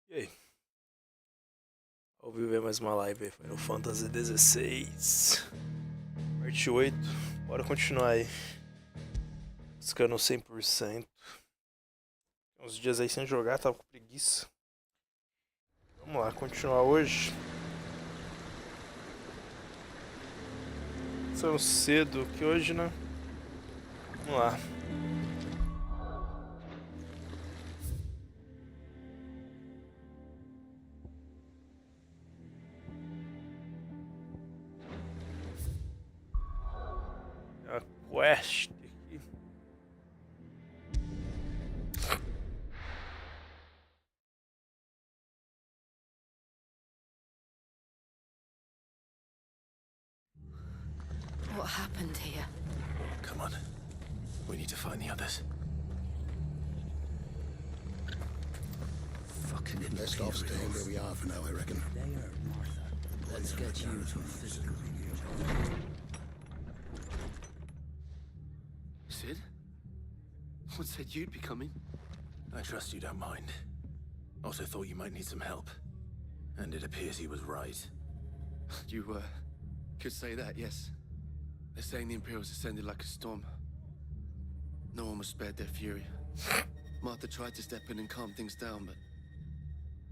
E aí? Ao vivo é mais uma live Final Fantasy XVI Parte 8. Bora continuar aí. Buscando 100%. Uns dias aí sem jogar, tava com preguiça. Vamos lá, continuar hoje. São cedo aqui hoje, né? Vamos lá. A quest aqui. What happened here? Come on. We need to find the others. Fucking Best off staying where we are for now, I reckon. Let's get you to a physical review. Sid? What said you'd be coming? I trust you don't mind. Also thought you might need some help. And it appears he was right. You, could say that, yes. They're saying the Imperials ascended like a storm. No one was spared their fury. Martha tried to step in and calm things down, but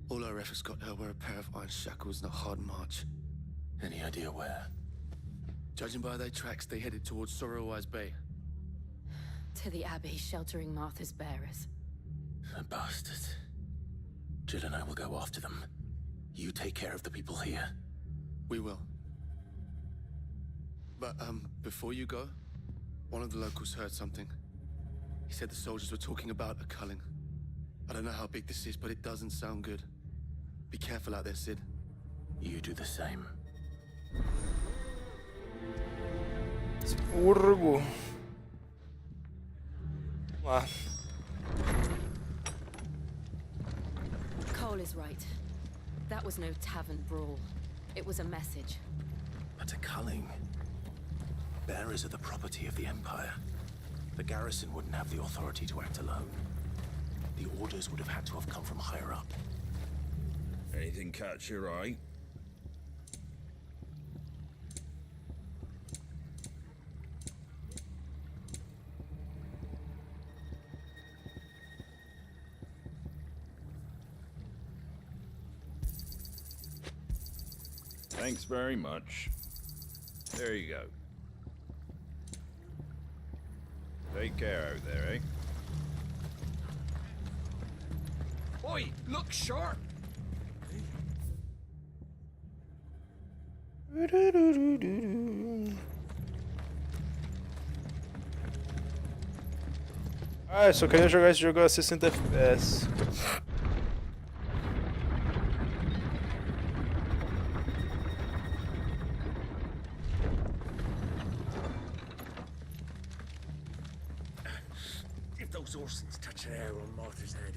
all our efforts got her were a pair of iron shackles and a hard march. Any idea where? Judging by their tracks, they headed towards Sorrowwise Bay. To the Abbey sheltering Martha's bearers. The bastards. Jill and I will go after them. You take care of the people here. We will. But, before you go, one of the locals heard something. He said the soldiers were talking about a culling. I don't know how big this is, but it doesn't sound good. Be careful out there, Sid. You do the same. Expurgo. Vamos lá. Cole is right. That was no tavern brawl. It was a message. But a culling. Bearers are the property of the Empire. The garrison wouldn't have the authority to act alone. The orders would have had to have come from higher up. Anything catch your eye? Thanks very much. There you go. Take care out there, eh? Oi, look sharp! Ah, eu só queria jogar esse jogo a 60 FPS. If those Orsons touch an arrow on Martha's head.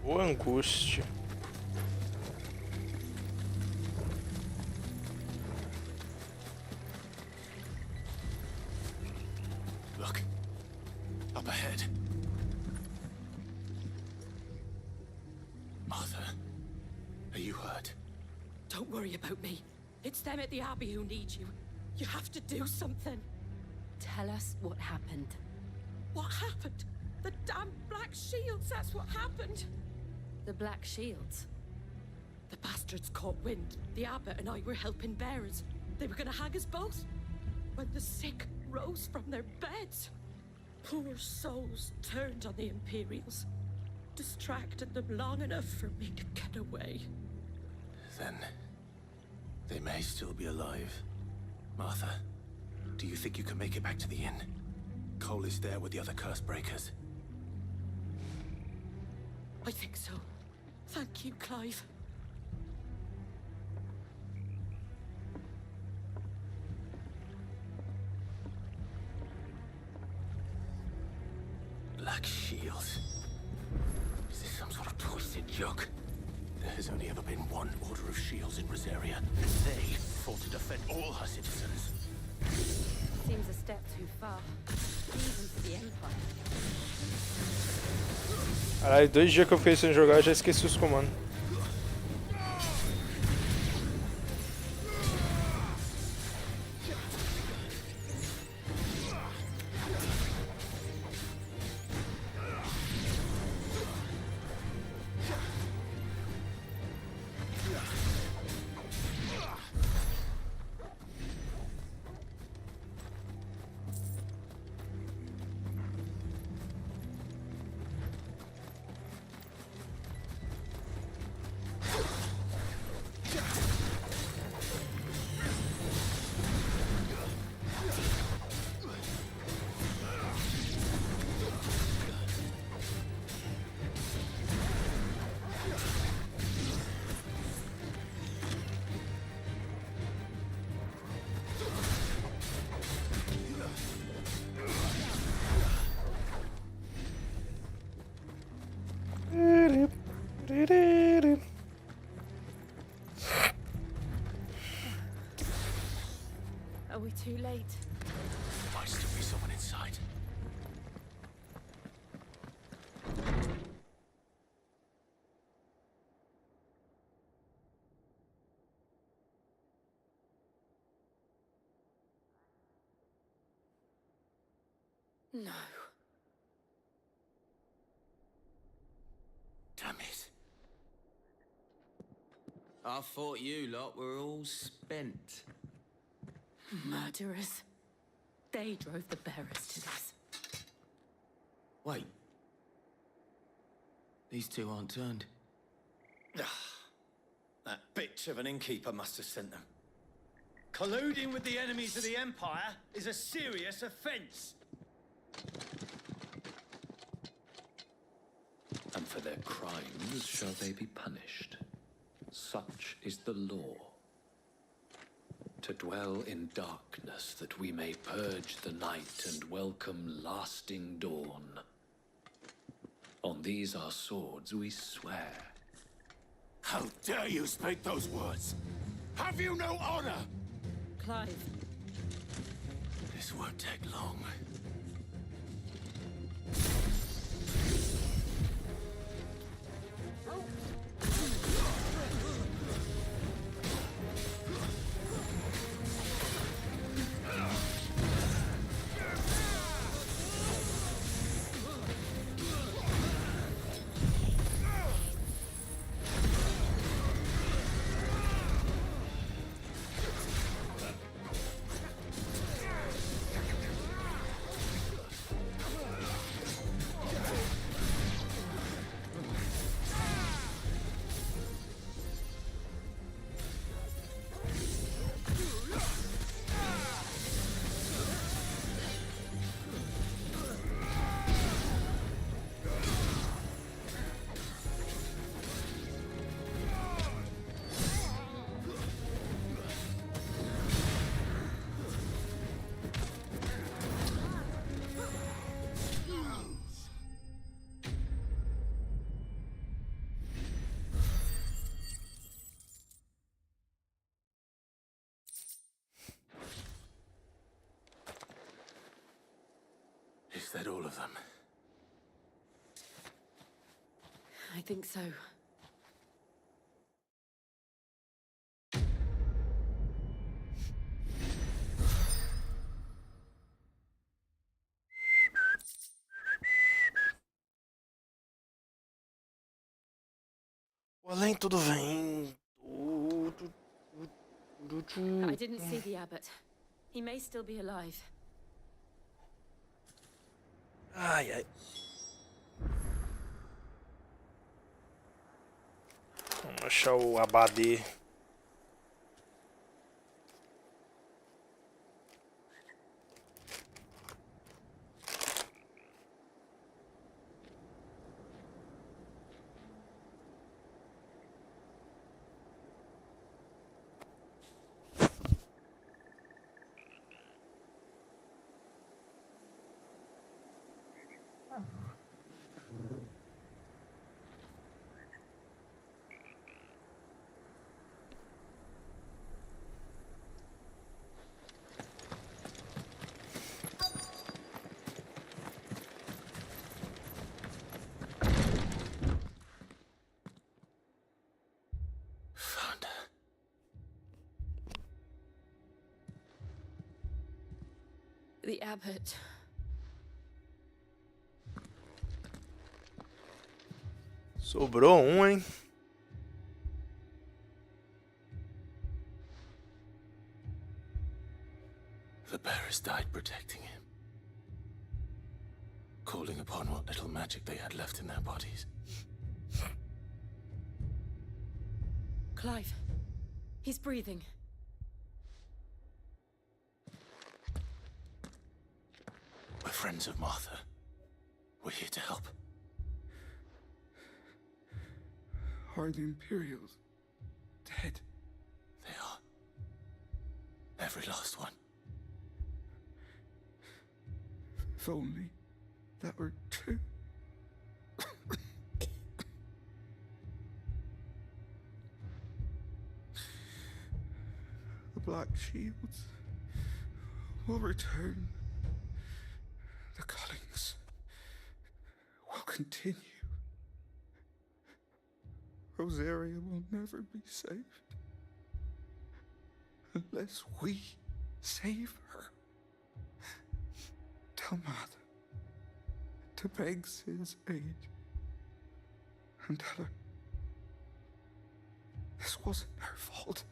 Boa angústia. Look. Up ahead. Martha, are you hurt? Don't worry about me. It's them at the Abbey who need you. You have to do something. Tell us what happened. What happened? The damn Black Shields, that's what happened. The Black Shields. The bastards caught wind. The abbot and I were helping bearers. They were gonna hang us both. When the sick rose from their beds. Poor souls turned on the Imperials. Distracted them long enough for me to get away. Then they may still be alive. Martha, do you think you can make it back to the inn? Cole is there with the other curse breakers. I think so. Thank you, Clive. Black Shields. Is this some sort of twisted joke? There has only ever been one Order of Shields in Rosaria, and they fought to defend all her citizens. The seems a step too far, even for the Empire. Caralho, 2 dias que eu fiquei sem jogar, já esqueci os comandos. Are we too late? Might still be someone inside. No. Damn it. I thought you lot were all spent. Murderers. They drove the bearers to this. Wait. These two aren't turned. That bitch of an innkeeper must have sent them. Colluding with the enemies of the Empire is a serious offense. And for their crimes shall they be punished. Such is the law. To dwell in darkness that we may purge the night and welcome lasting dawn. On these our swords we swear. How dare you speak those words? Have you no honor? Clive, This won't take long. Is that all of them? I think so. O alento do vento. I didn't see the abbot. He may still be alive. Ai, ai. Vamos achar o abade. The abbot. Sobrou um, hein? The bearers died protecting him, calling upon what little magic they had left in their bodies. Clive. He's breathing. We're friends of Martha. We're here to help. Are the Imperials dead? They are. Every last one. If only that were true. The Black Shields will return. The Cullings will continue. Rosaria will never be saved unless we save her. Tell Mother to beg Sid's aid and tell her this wasn't her fault.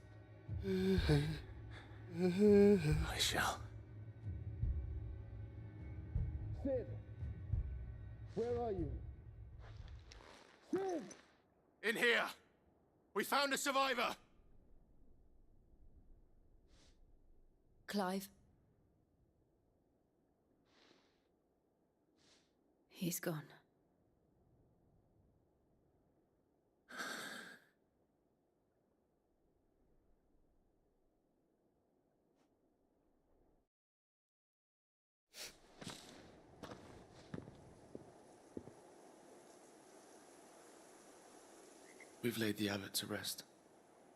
I shall. Sid, where are you? Sid! In here! We found a survivor! Clive. He's gone. We've laid the abbot to rest,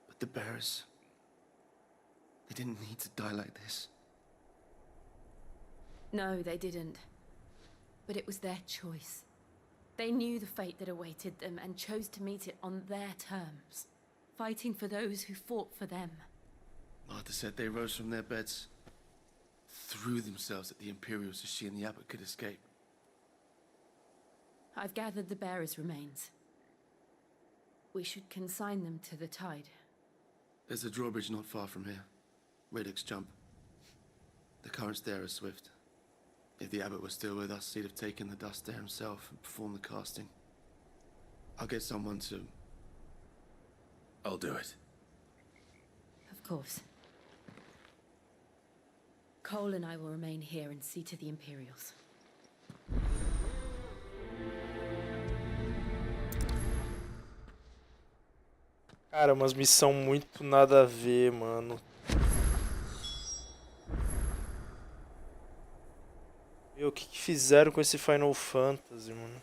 but the bearers, they didn't need to die like this. No, they didn't. But it was their choice. They knew the fate that awaited them and chose to meet it on their terms, fighting for those who fought for them. Martha said they rose from their beds, threw themselves at the Imperials so she and the abbot could escape. I've gathered the bearers' remains. We should consign them to the tide. There's a drawbridge not far from here. Radix jump. The currents there are swift. If the abbot was still with us, he'd have taken the dust there himself and performed the casting. I'll get someone to... I'll do it. Of course. Cole and I will remain here and see to the Imperials. Cara, umas missão muito nada a ver, mano. Meu, o que fizeram com esse Final Fantasy, mano?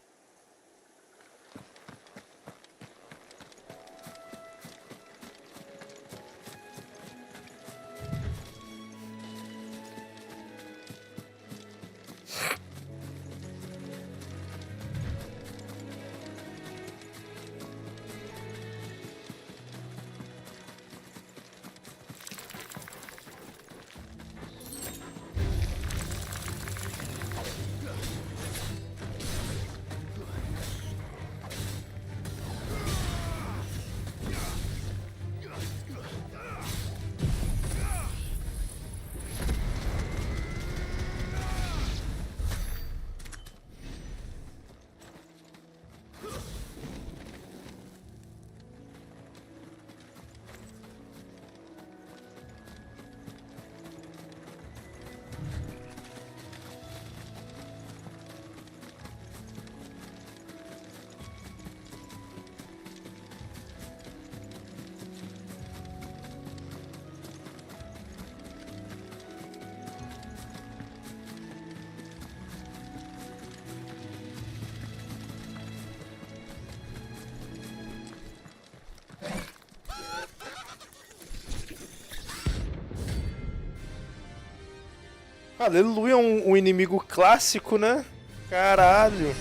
Aleluia, um inimigo clássico, né? Caralho.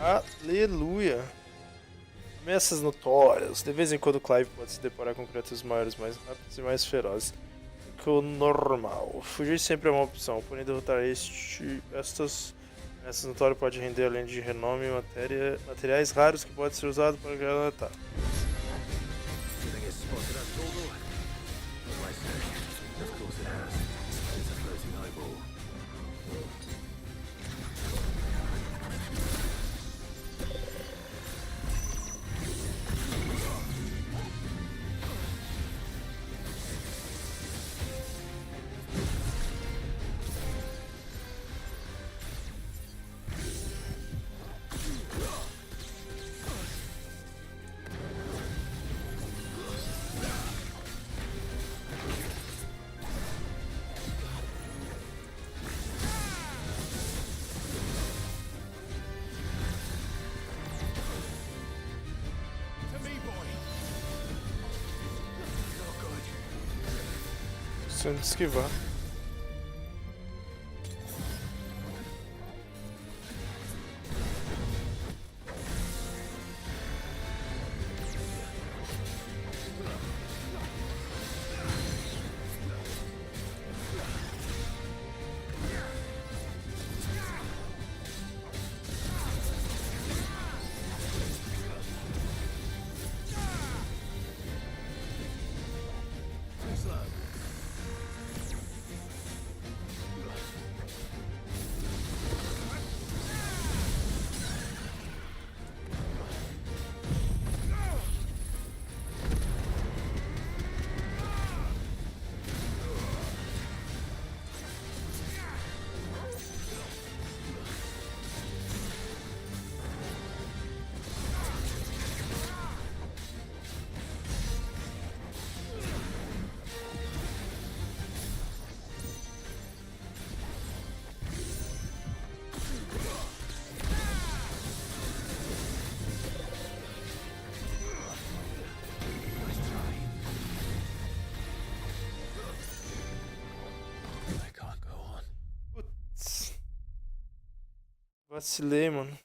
Aleluia. Ameaças notórias. De vez em quando Clive pode se deparar com criaturas maiores, mais rápidas e mais ferozes. ataque normal. Fugir sempre é uma opção, porém derrotar estas notório pode render além de renome materiais raros que podem ser usados para criar um ataque. Sem esquivar. Vacilei, mano.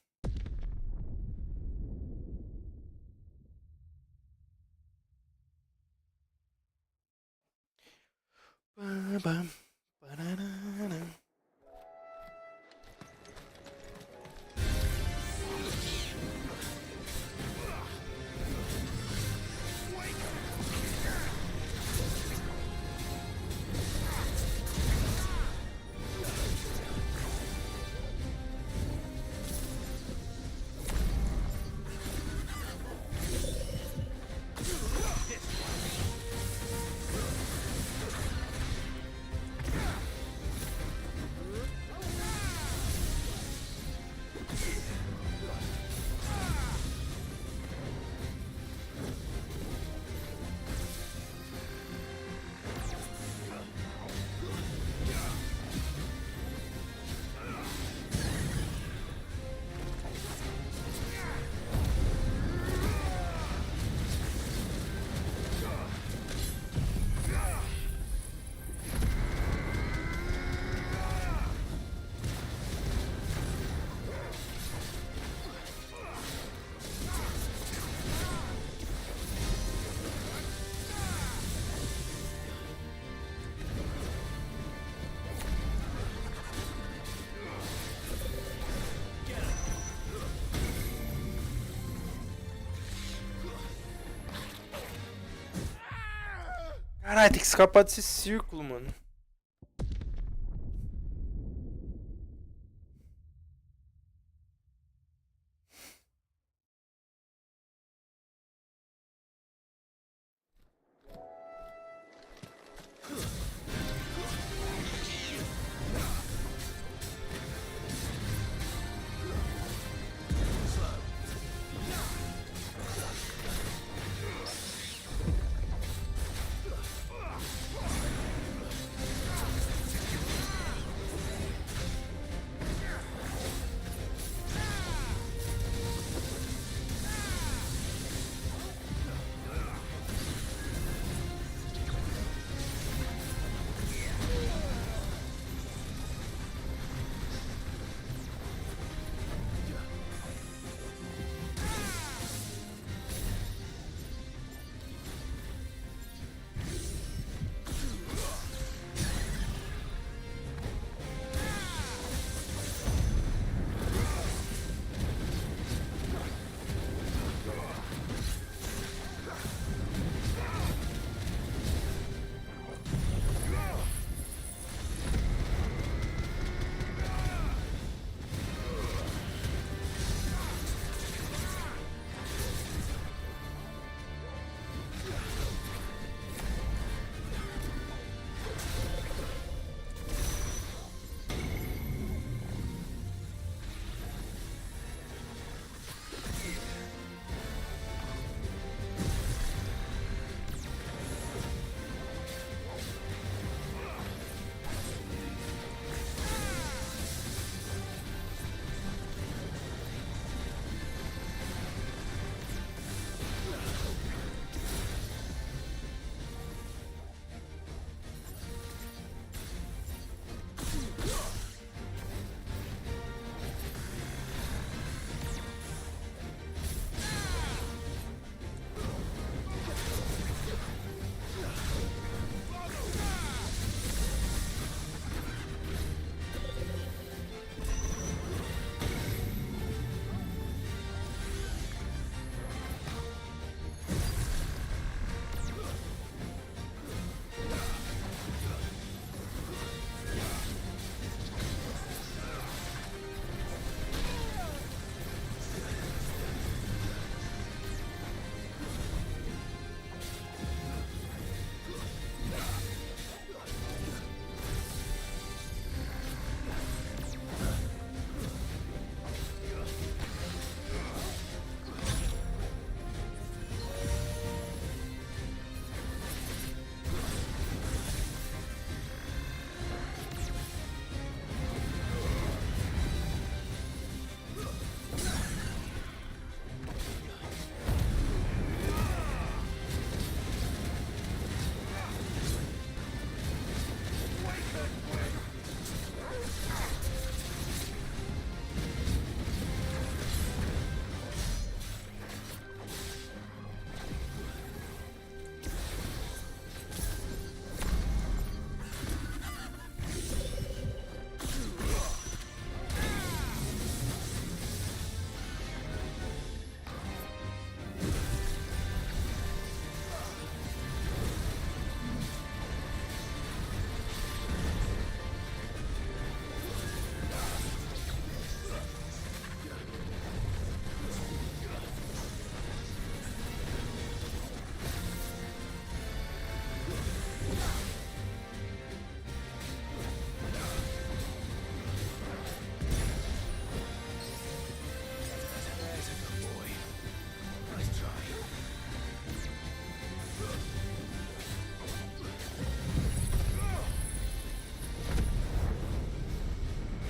Caralho, tem que escapar desse círculo, mano.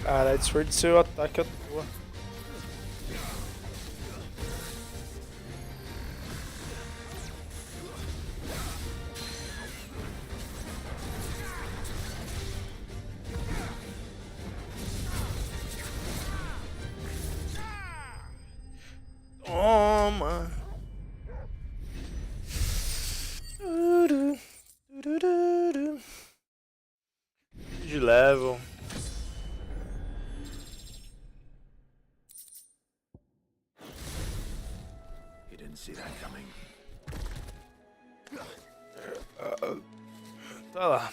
Caralho, desperdicei o ataque à toa. Toma! De level. You didn't see that coming. Tá lá.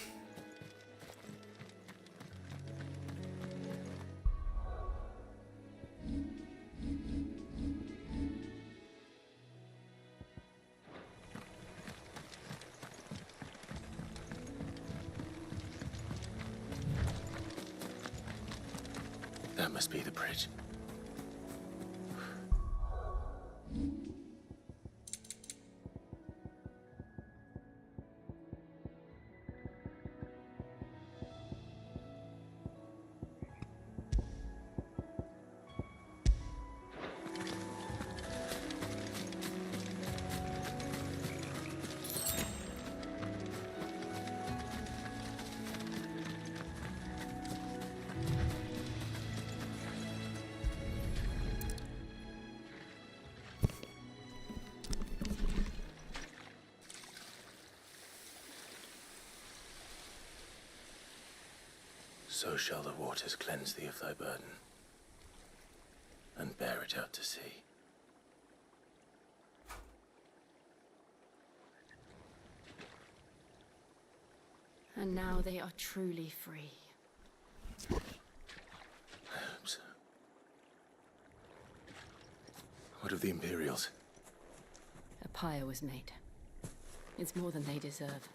That must be the bridge. So shall the waters cleanse thee of thy burden, and bear it out to sea. And now they are truly free. I hope so. What of the Imperials? A pyre was made. It's more than they deserve.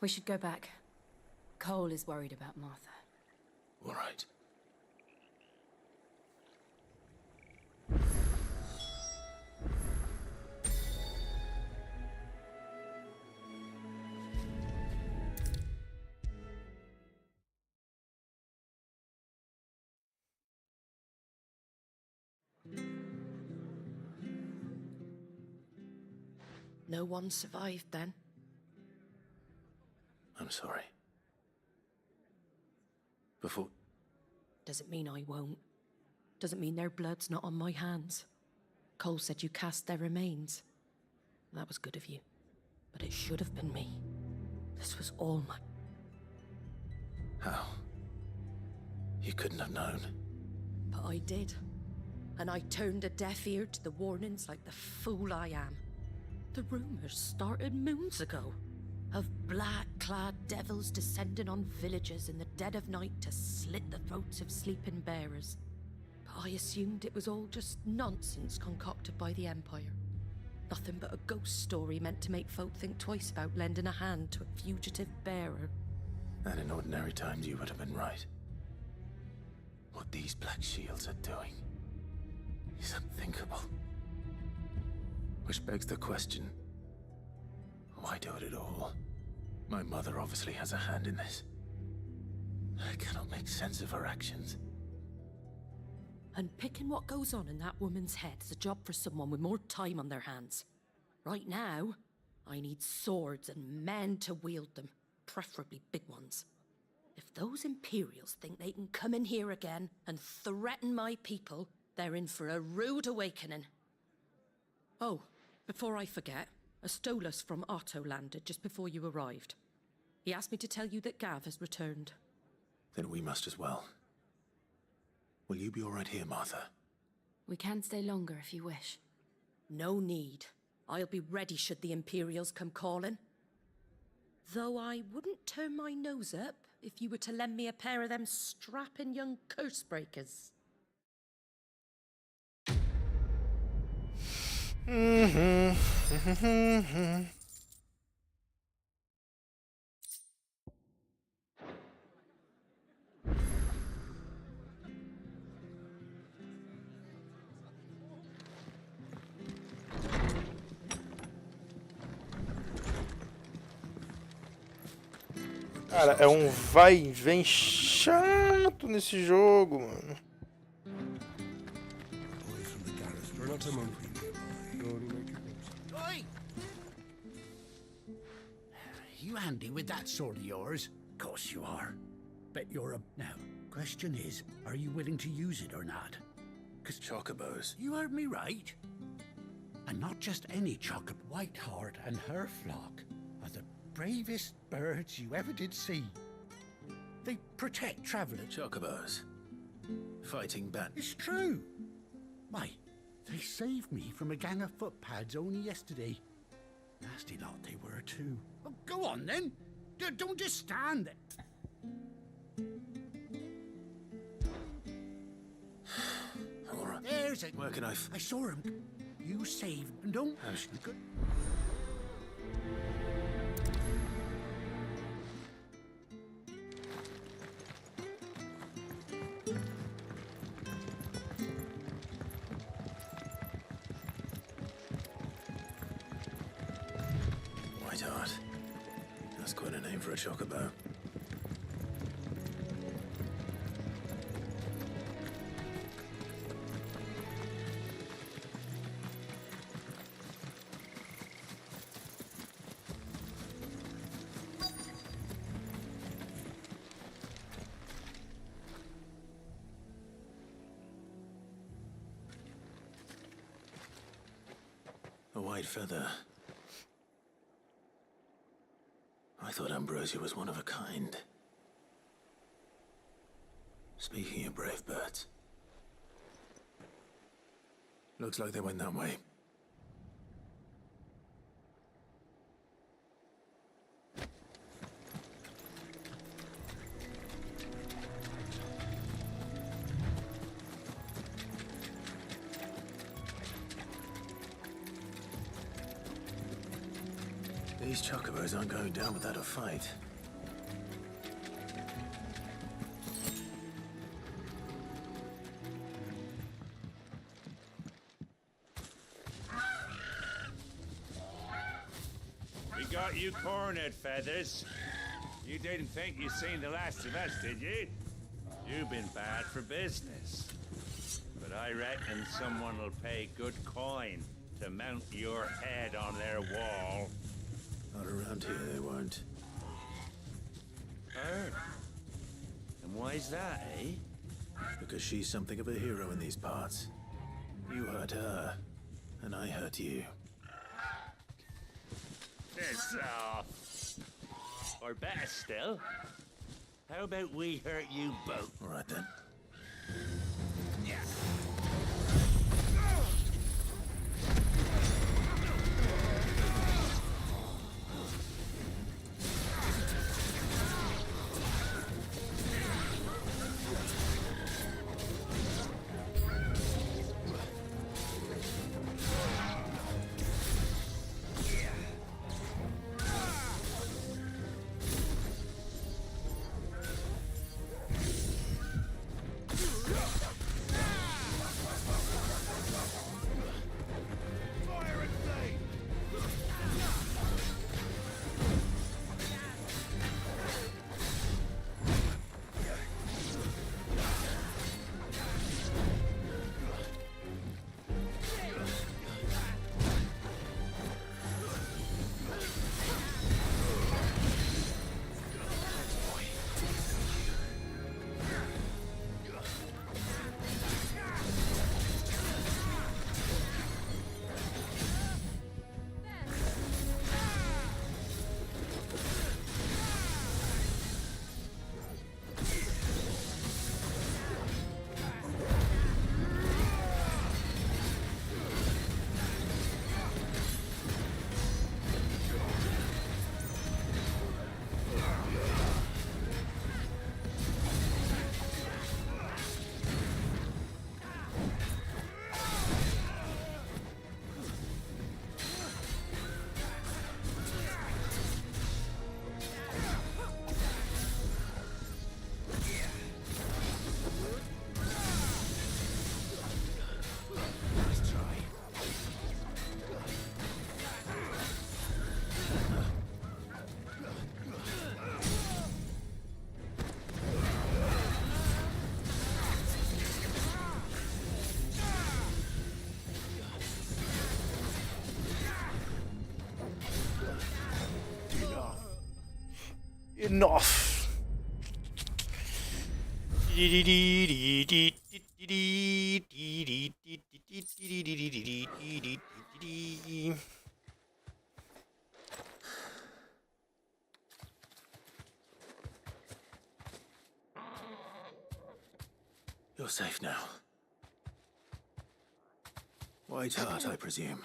We should go back. Cole is worried about Martha. All right. No one survived then? I'm sorry. Before... Doesn't mean I won't. Doesn't mean their blood's not on my hands. Cole said you cast their remains. That was good of you. But it should have been me. This was all my... How? You couldn't have known. But I did. And I turned a deaf ear to the warnings like the fool I am. The rumors started moons ago. Of black-clad devils descending on villages in the dead of night to slit the throats of sleeping bearers. But I assumed it was all just nonsense concocted by the Empire. Nothing but a ghost story meant to make folk think twice about lending a hand to a fugitive bearer. And in ordinary times you would have been right. What these Black Shields are doing is unthinkable. Which begs the question, why do it at all? My mother obviously has a hand in this. I cannot make sense of her actions. And picking what goes on in that woman's head is a job for someone with more time on their hands. Right now, I need swords and men to wield them, preferably big ones. If those Imperials think they can come in here again and threaten my people, they're in for a rude awakening. Oh, before I forget, a Stolas from Otto landed just before you arrived. He asked me to tell you that Gav has returned. Then we must as well. Will you be all right here, Martha? We can stay longer if you wish. No need. I'll be ready should the Imperials come calling. Though I wouldn't turn my nose up if you were to lend me a pair of them strapping young curse breakers. Cara, é um vai e vem chato nesse jogo, mano. Oi! You handy with that sword of yours? Course you are. Bet you're a... Now, question is, are you willing to use it or not? 'Cause Chocobos. you heard me right. And not just any chocobo. Whiteheart and her flock are the bravest birds you ever did see. They protect travelers. Chocobos. Fighting bat. It's true. Why, they saved me from a gang of footpads only yesterday. Nasty lot they were, too. Oh, go on, then. Don't just stand there. All right. There's a... Where can I... I saw him. You saved him. Don't... Good. Whiteheart. That's quite a name for a chocobo. A white feather. I thought Ambrosia was one of a kind. Speaking of brave birds. Looks like they went that way. These chocobos aren't going down without a fight. We got you cornered, Feathers. You didn't think you seen the last of us, did you? You've been bad for business. But I reckon someone will pay good coin to mount your head on their wall. Not around here, they won't. Oh. And why's that, eh? Because she's something of a hero in these parts. You hurt her, and I hurt you. Piss off. Or better still, how about we hurt you both? All right then. Yeah. Enough. You're safe now. White Hart, I presume.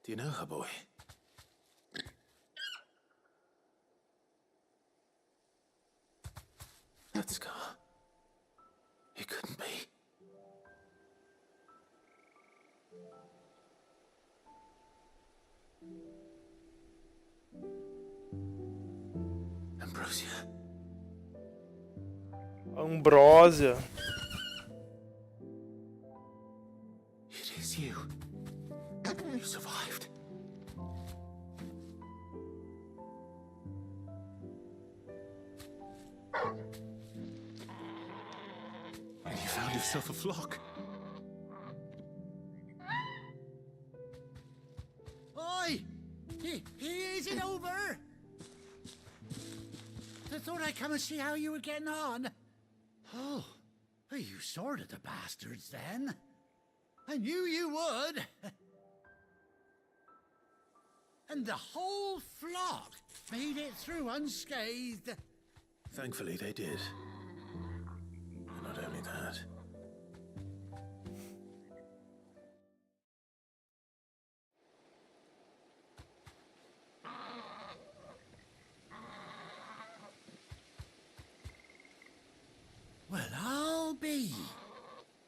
Do you know her, boy? That scar. It couldn't be. Ambrosia. Ambrosia. It is you. You survived. And you found yourself a flock. Oi! Is it over? I thought I'd come and see how you were getting on. Oh, you sorted the bastards then. I knew you would. And the whole flock made it through unscathed. Thankfully, they did. And not only that. Well, I'll be.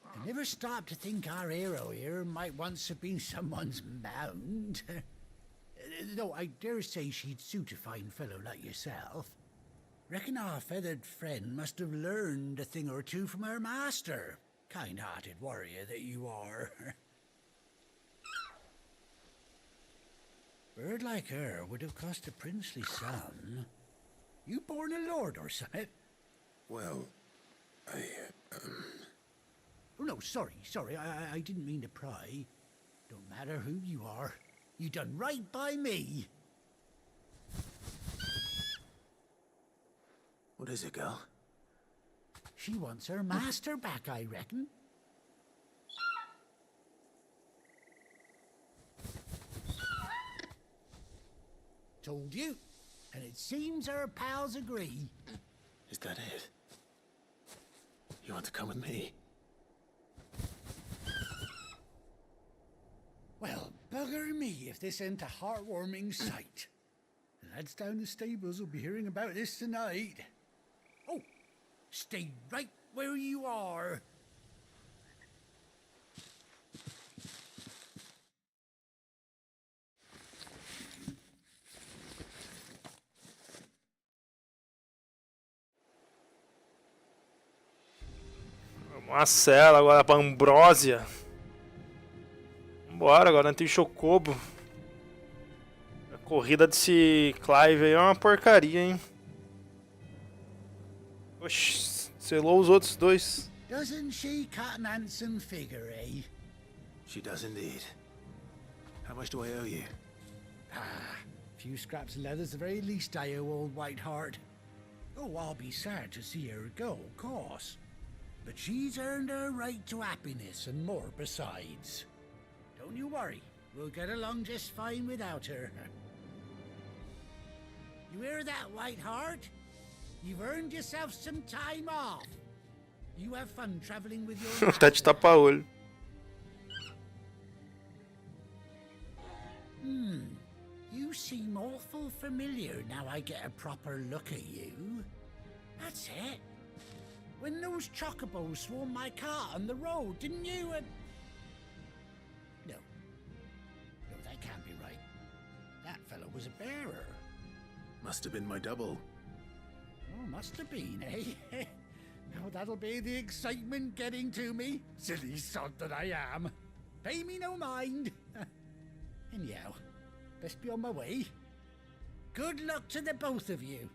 I never stopped to think our hero here might once have been someone's mount. Though I dare say she'd suit a fine fellow like yourself. Reckon our feathered friend must have learned a thing or two from her master. Kind-hearted warrior that you are. Bird like her would have cost a princely sum. You born a lord or something? Well, Oh, no, sorry. I didn't mean to pry. Don't matter who you are. You done right by me. What is it, girl? She wants her master back, I reckon. Told you. And it seems her pals agree. Is that it? You want to come with me? Well, bugger me if this ain't a heartwarming sight. The lads down the stables will be hearing about this tonight. Oh, stay right where you are. Uma cela agora pra Ambrósia. Vambora, agora não tem Chocobo. A corrida desse Clive aí é uma porcaria, hein? Oxi, selou os outros dois. Doesn't she cut an handsome figure, eh? She does indeed. How much do I owe you? A few scraps of leather's the very least I owe old Whiteheart. Oh, I'll be sad to see her go, of course. But she's earned her right to happiness and more besides. Don't you worry, we'll get along just fine without her. You hear that, Whiteheart? You've earned yourself some time off. You have fun traveling with your Tá de tapa-olho. You seem awful familiar now I get a proper look at you. That's it. When those chocobos swarmed my car on the road, didn't you? No, that can't be right. That fellow was a bearer. Must have been my double. Oh, must have been, eh? Oh, that'll be the excitement getting to me. Silly sod that I am. Pay me no mind. Anyhow, best be on my way. Good luck to the both of you.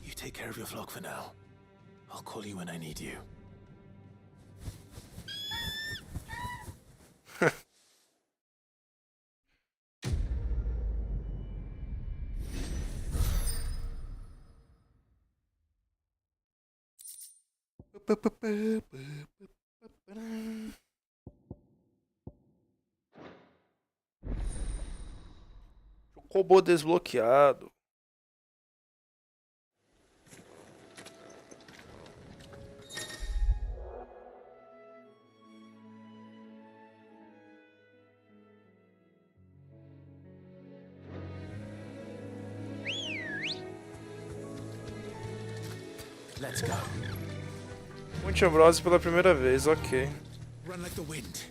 You take care of your flock for now. I'll call you when I need you. Robô desbloqueado. Let's go. Monte Ambrose pela primeira vez, ok. Run like the wind.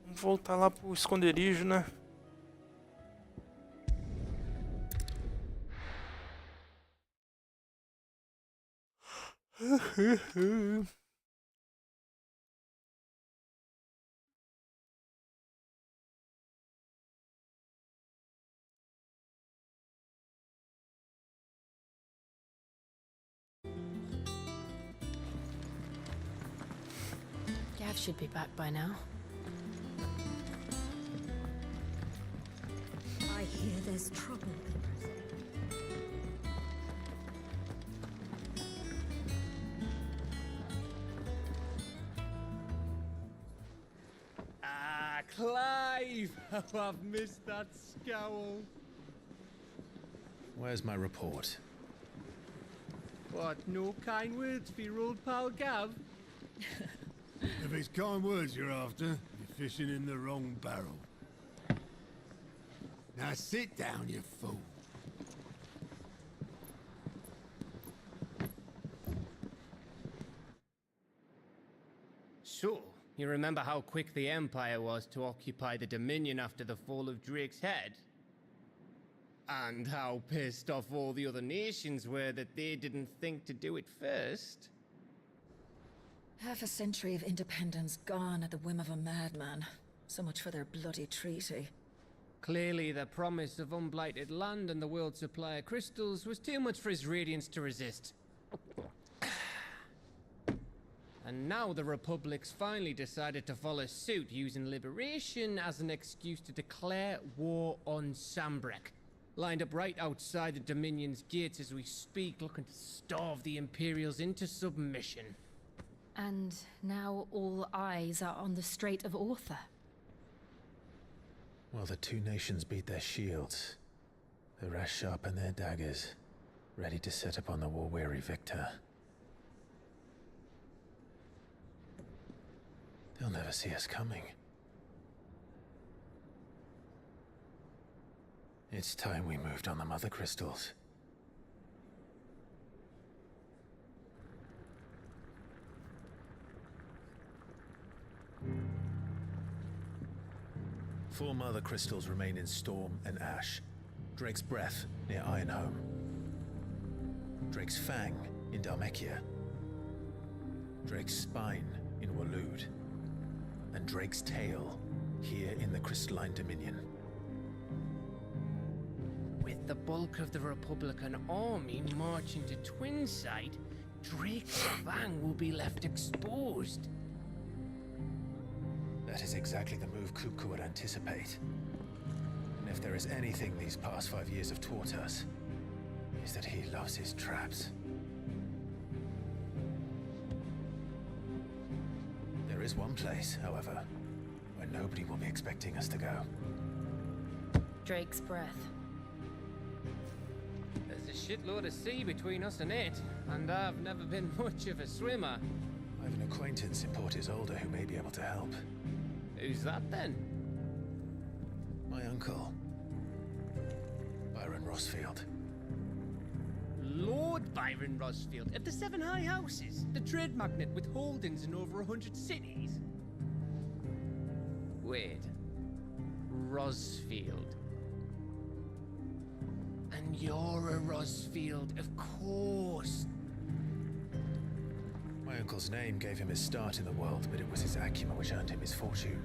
Vamos voltar lá pro esconderijo, né? Gav should be back by now. I hear there's trouble. Ah, Clive! Oh, I've missed that scowl. Where's my report? What, no kind words for your old pal Gav? If it's kind words you're after, you're fishing in the wrong barrel. Now sit down, you fool. So, you remember how quick the Empire was to occupy the Dominion after the fall of Drake's head? And how pissed off all the other nations were that they didn't think to do it first? Half a century of independence gone at the whim of a madman. So much for their bloody treaty. Clearly, the promise of unblighted land and the world's supply of crystals was too much for his radiance to resist. And now the Republic's finally decided to follow suit, using liberation as an excuse to declare war on Sambrek. Lined up right outside the Dominion's gates as we speak, looking to starve the Imperials into submission. And now all eyes are on the Strait of Author. While the two nations beat their shields, the rest sharpen their daggers, ready to set upon the war-weary victor. They'll never see us coming. It's time we moved on the mother crystals. Four mother crystals remain in Storm and Ash. Drake's Breath near Ironhome. Drake's Fang in Dhalmekia. Drake's Spine in Waloed. And Drake's Tail here in the Crystalline Dominion. With the bulk of the Republican army marching to Twinside, Drake's Fang will be left exposed. That is exactly the move Kupka would anticipate. And if there is anything these past 5 years have taught us, is that he loves his traps. There is one place, however, where nobody will be expecting us to go. Drake's Breath. There's a shitload of sea between us and it, and I've never been much of a swimmer. I have an acquaintance in Port Isolde who may be able to help. Who's that then? My uncle, Byron Rossfield. Lord Byron Rossfield of the Seven High Houses, the trade magnate with holdings in over 100 cities. Wait, Rosfield. And you're a Rosfield, of course. My uncle's name gave him his start in the world, but it was his acumen which earned him his fortune,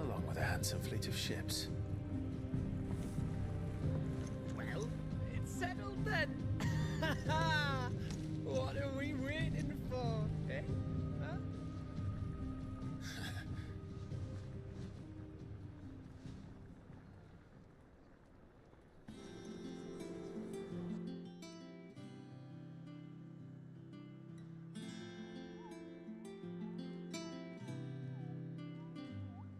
along with a handsome fleet of ships. Well, it's settled then. What are we waiting for, eh? Huh?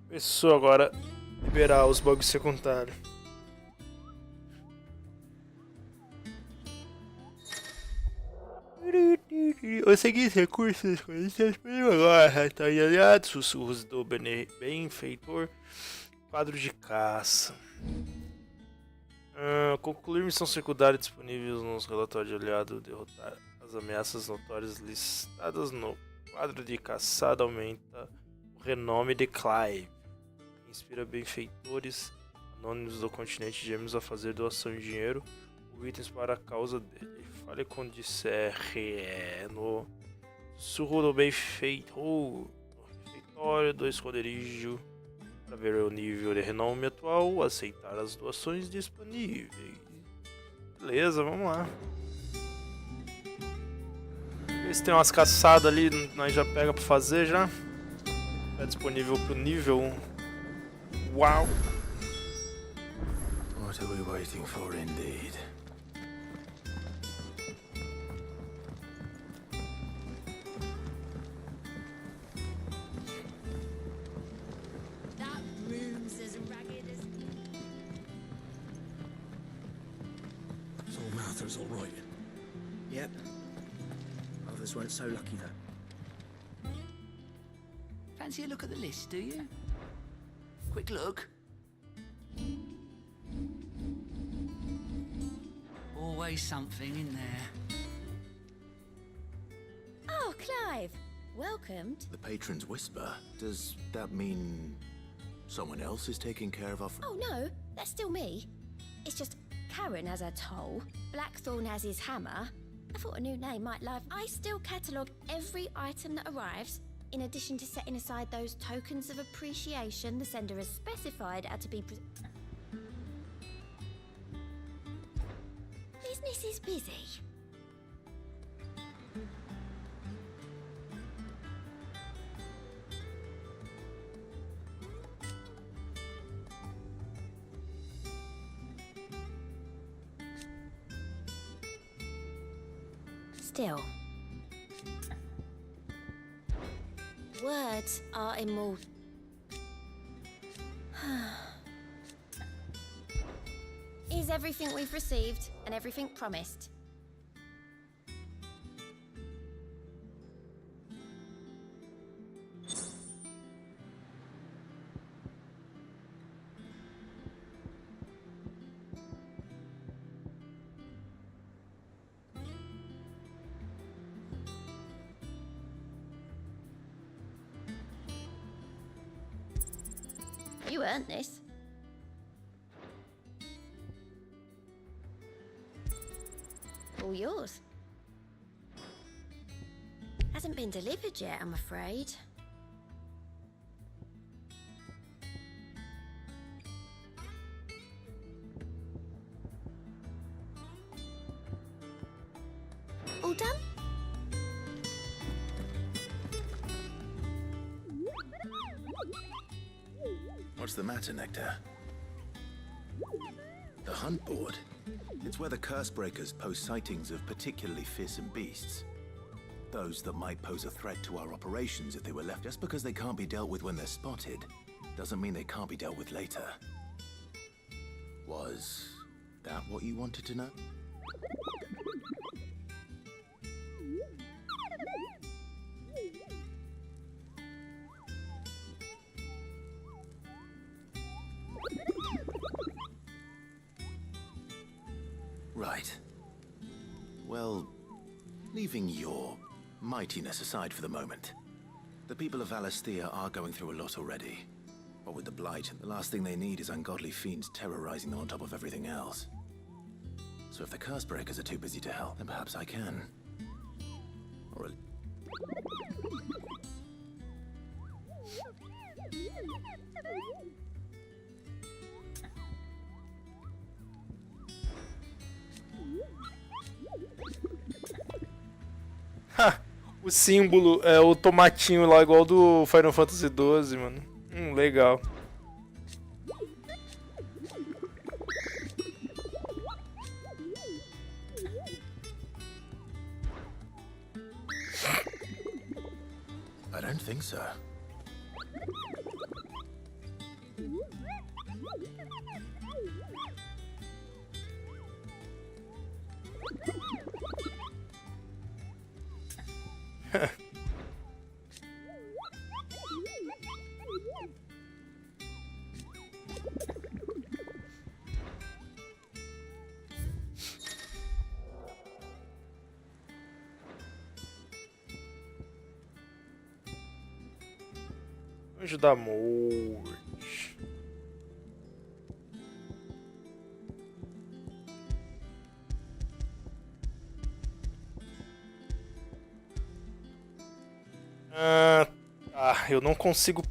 Começou agora a liberar os bugs secundários. Os seguintes recursos disponíveis agora estão aliados, sussurros do benfeitor, quadro de caça. Concluir missão secundária disponíveis nos relatórios de aliado, derrotar as ameaças notórias listadas no quadro de caçada aumenta o renome de Clive. Inspira benfeitores anônimos do continente gêmeos a fazer doação de dinheiro ou itens para a causa dele. Fale quando disser no sussurro do benfeitor, do esconderijo, para ver o nível de renome atual, aceitar as doações disponíveis. Beleza, vamos lá. Ver se tem umas caçadas ali, nós já pega para fazer já. Tá disponível pro nível 1. Uau! What are we waiting for indeed? Arthur's all right. Yep. Others weren't so lucky, though. Fancy a look at the list, do you? Quick look. Always something in there. Oh, Clive. Welcomed. The patron's whisper. Does that mean someone else is taking care of our... Oh, no. That's still me. It's just Karen has her toll. Blackthorn has his hammer. I thought a new name might live. I still catalogue every item that arrives, in addition to setting aside those tokens of appreciation the sender has specified are to be... Business is busy. Still, words are immortal. Is everything we've received and everything promised? You earned this. All yours. Hasn't been delivered yet, I'm afraid. All done? What's the matter, Nectar? The hunt board? It's where the Cursebreakers post sightings of particularly fearsome beasts. Those that might pose a threat to our operations if they were left. Just because they can't be dealt with when they're spotted, doesn't mean they can't be dealt with later. Was that what you wanted to know? Right. Well, leaving your mightiness aside for the moment, the people of Valisthea are going through a lot already. What with the Blight, the last thing they need is ungodly fiends terrorizing them on top of everything else. So if the curse breakers are too busy to help, then perhaps I can. Or o símbolo é o tomatinho lá, igual do Final Fantasy XII, mano. Legal. I don't think so. Anjo da morte. Eu não consigo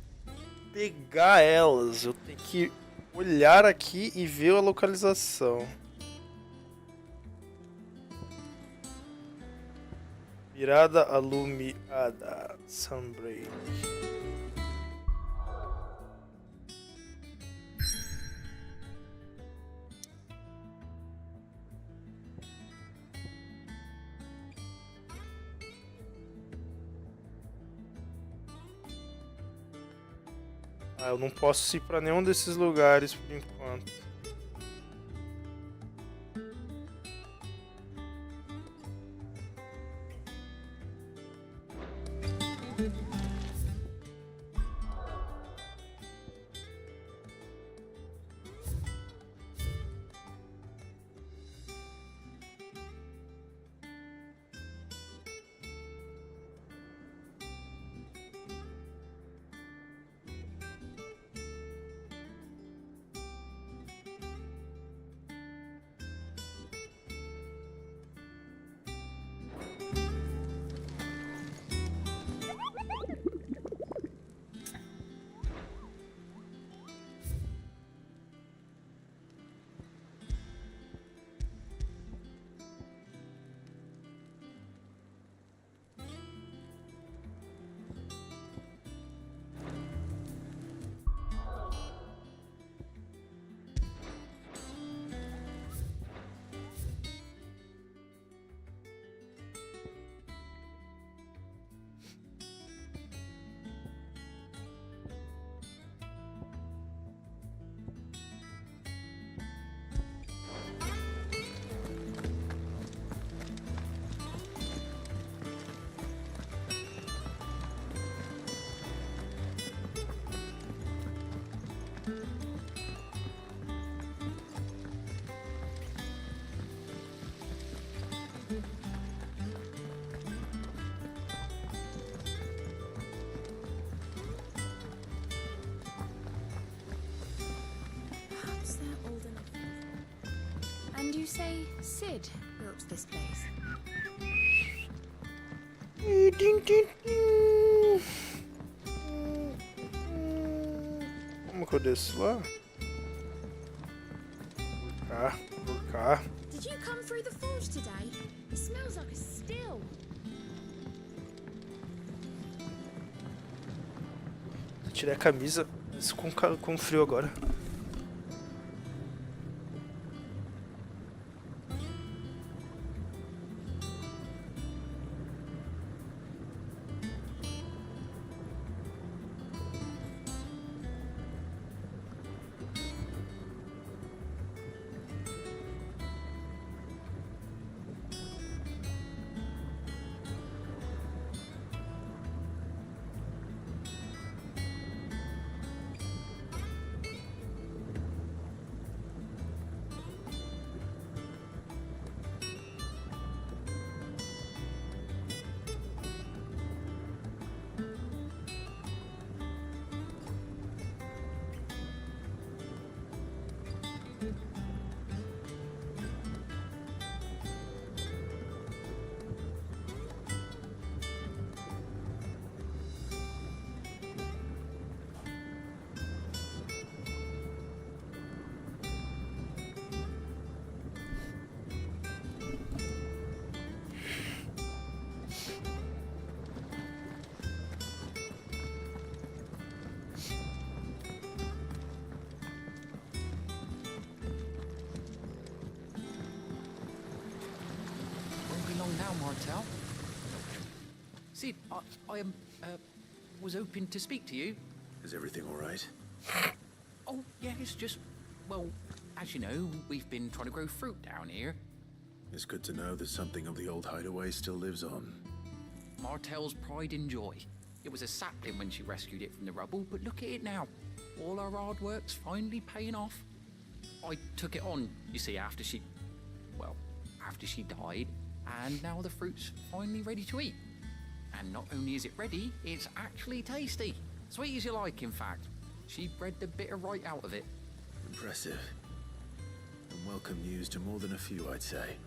pegar elas. Eu tenho que olhar aqui e ver a localização. Mirada alumiada. Sunbreak. Eu não posso ir pra nenhum desses lugares por enquanto. And you say Sid built this place? Como que eu desço lá? Por cá. Did you come through the forge today? It smells like a still. Tirei a camisa, mas com frio agora. Martel. Sid, I was hoping to speak to you. Is everything all right? Oh, yeah, it's just, well, as you know, we've been trying to grow fruit down here. It's good to know that something of the old hideaway still lives on. Martel's pride and joy. It was a sapling when she rescued it from the rubble, but look at it now. All our hard work's finally paying off. I took it on, you see, after she died, and now the fruit's finally ready to eat. And not only is it ready, it's actually tasty. Sweet as you like, in fact. She bred the bitter right out of it. Impressive. And welcome news to more than a few, I'd say.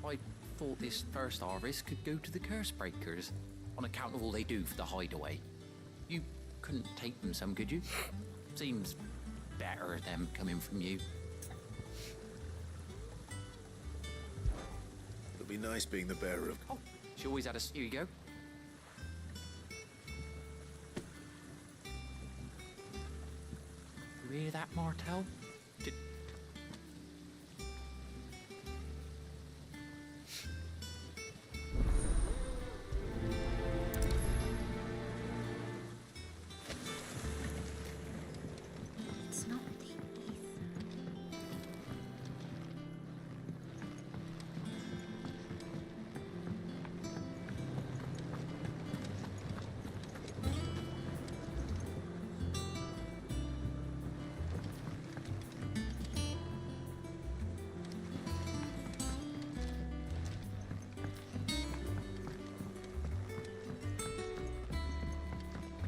I thought this first harvest could go to the curse breakers, on account of all they do for the hideaway. You couldn't take them some, could you? Seems better them coming from you. It'll be nice being the bearer of... Oh, she always had a... Here you go. You hear that, Martel? It's not deep.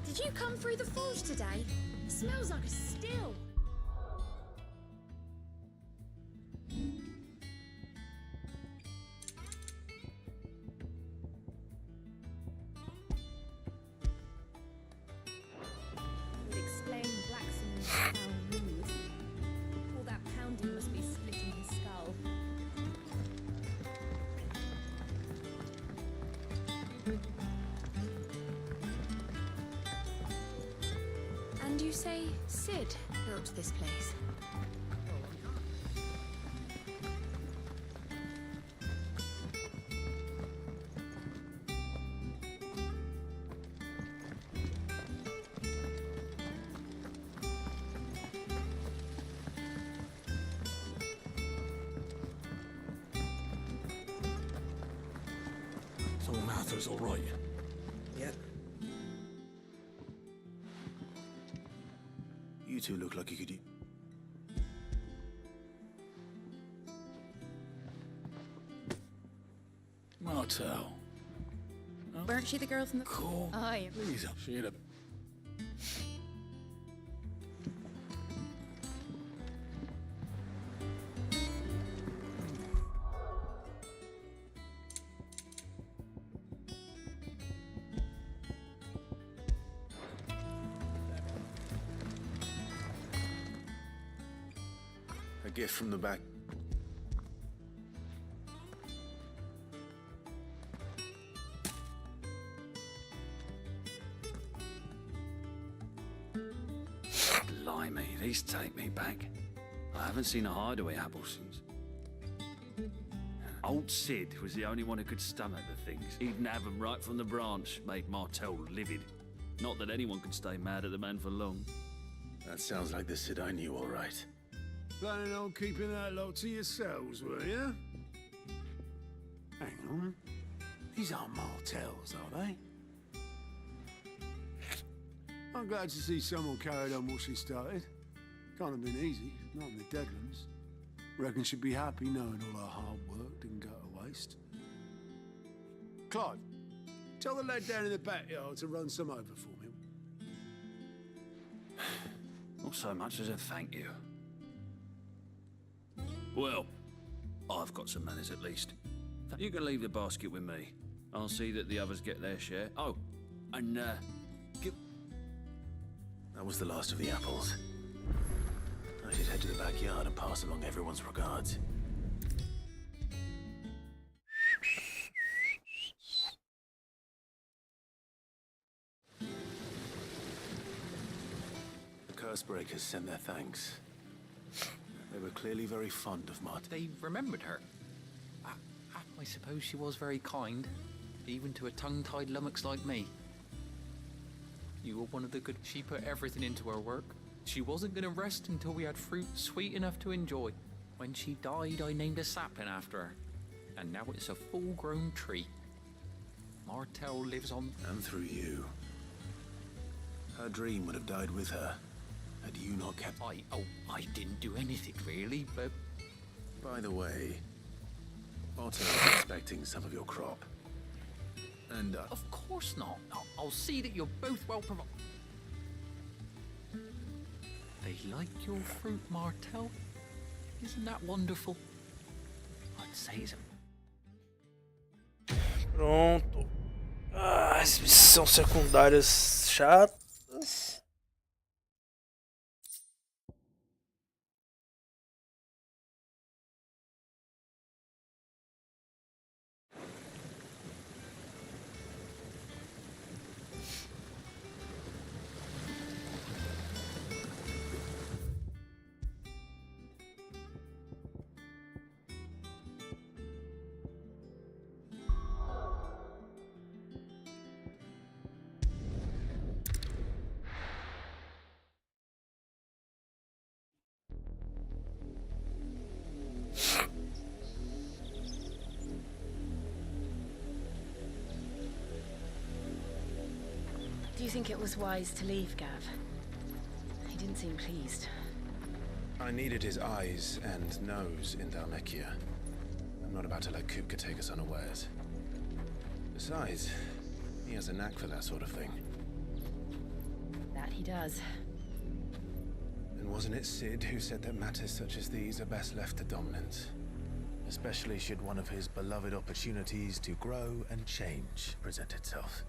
Did you come through the forge today? It smells like a still. Would explain Blackson's foul mood. All that pounding must be splitting his skull. And you say Sid built this place? So Martha's all right? Yeah. You two look like you could eat. Martel. Weren't she the girl from the... Cool. Oh, yeah. Please, she had a... A gift from the back. Blimey, these take me back. I haven't seen a hideaway apple since. Old Sid was the only one who could stomach the things. He'd nab them right from the branch, made Martel livid. Not that anyone could stay mad at the man for long. That sounds like the Sid I knew, all right. Planning on keeping that lot to yourselves, were you? Hang on. These aren't Martels, are they? I'm glad to see someone carried on what she started. Can't have been easy, not in the Deadlands. Reckon she'd be happy knowing all her hard work didn't go to waste. Clive, tell the lad down in the backyard to run some over for me. Not so much as a thank you. Well, I've got some manners at least. You can leave the basket with me. I'll see that the others get their share. Oh, and give... That was the last of the apples. I should head to the backyard and pass along everyone's regards. The Cursebreakers send their thanks. They were clearly very fond of Mart. They remembered her. At my suppose she was very kind, even to a tongue-tied lummox like me. You were one of the good... She put everything into her work. She wasn't going to rest until we had fruit sweet enough to enjoy. When she died, I named a sapling after her. And now it's a full-grown tree. Martel lives on... And through you. Her dream would have died with her, had you not kept... I didn't do anything, really, but... By the way, Otto is expecting some of your crop. And, Of course not. I'll see that you're both well provided. They like your fruit, Martel. Isn't that wonderful? I'd say it's a... Pronto. Ah, as missões secundárias chatas. Do you think it was wise to leave, Gav? He didn't seem pleased. I needed his eyes and nose in Dhalmekia. I'm not about to let Kupka take us unawares. Besides, he has a knack for that sort of thing. That he does. And wasn't it Sid who said that matters such as these are best left to dominance? Especially should one of his beloved opportunities to grow and change present itself.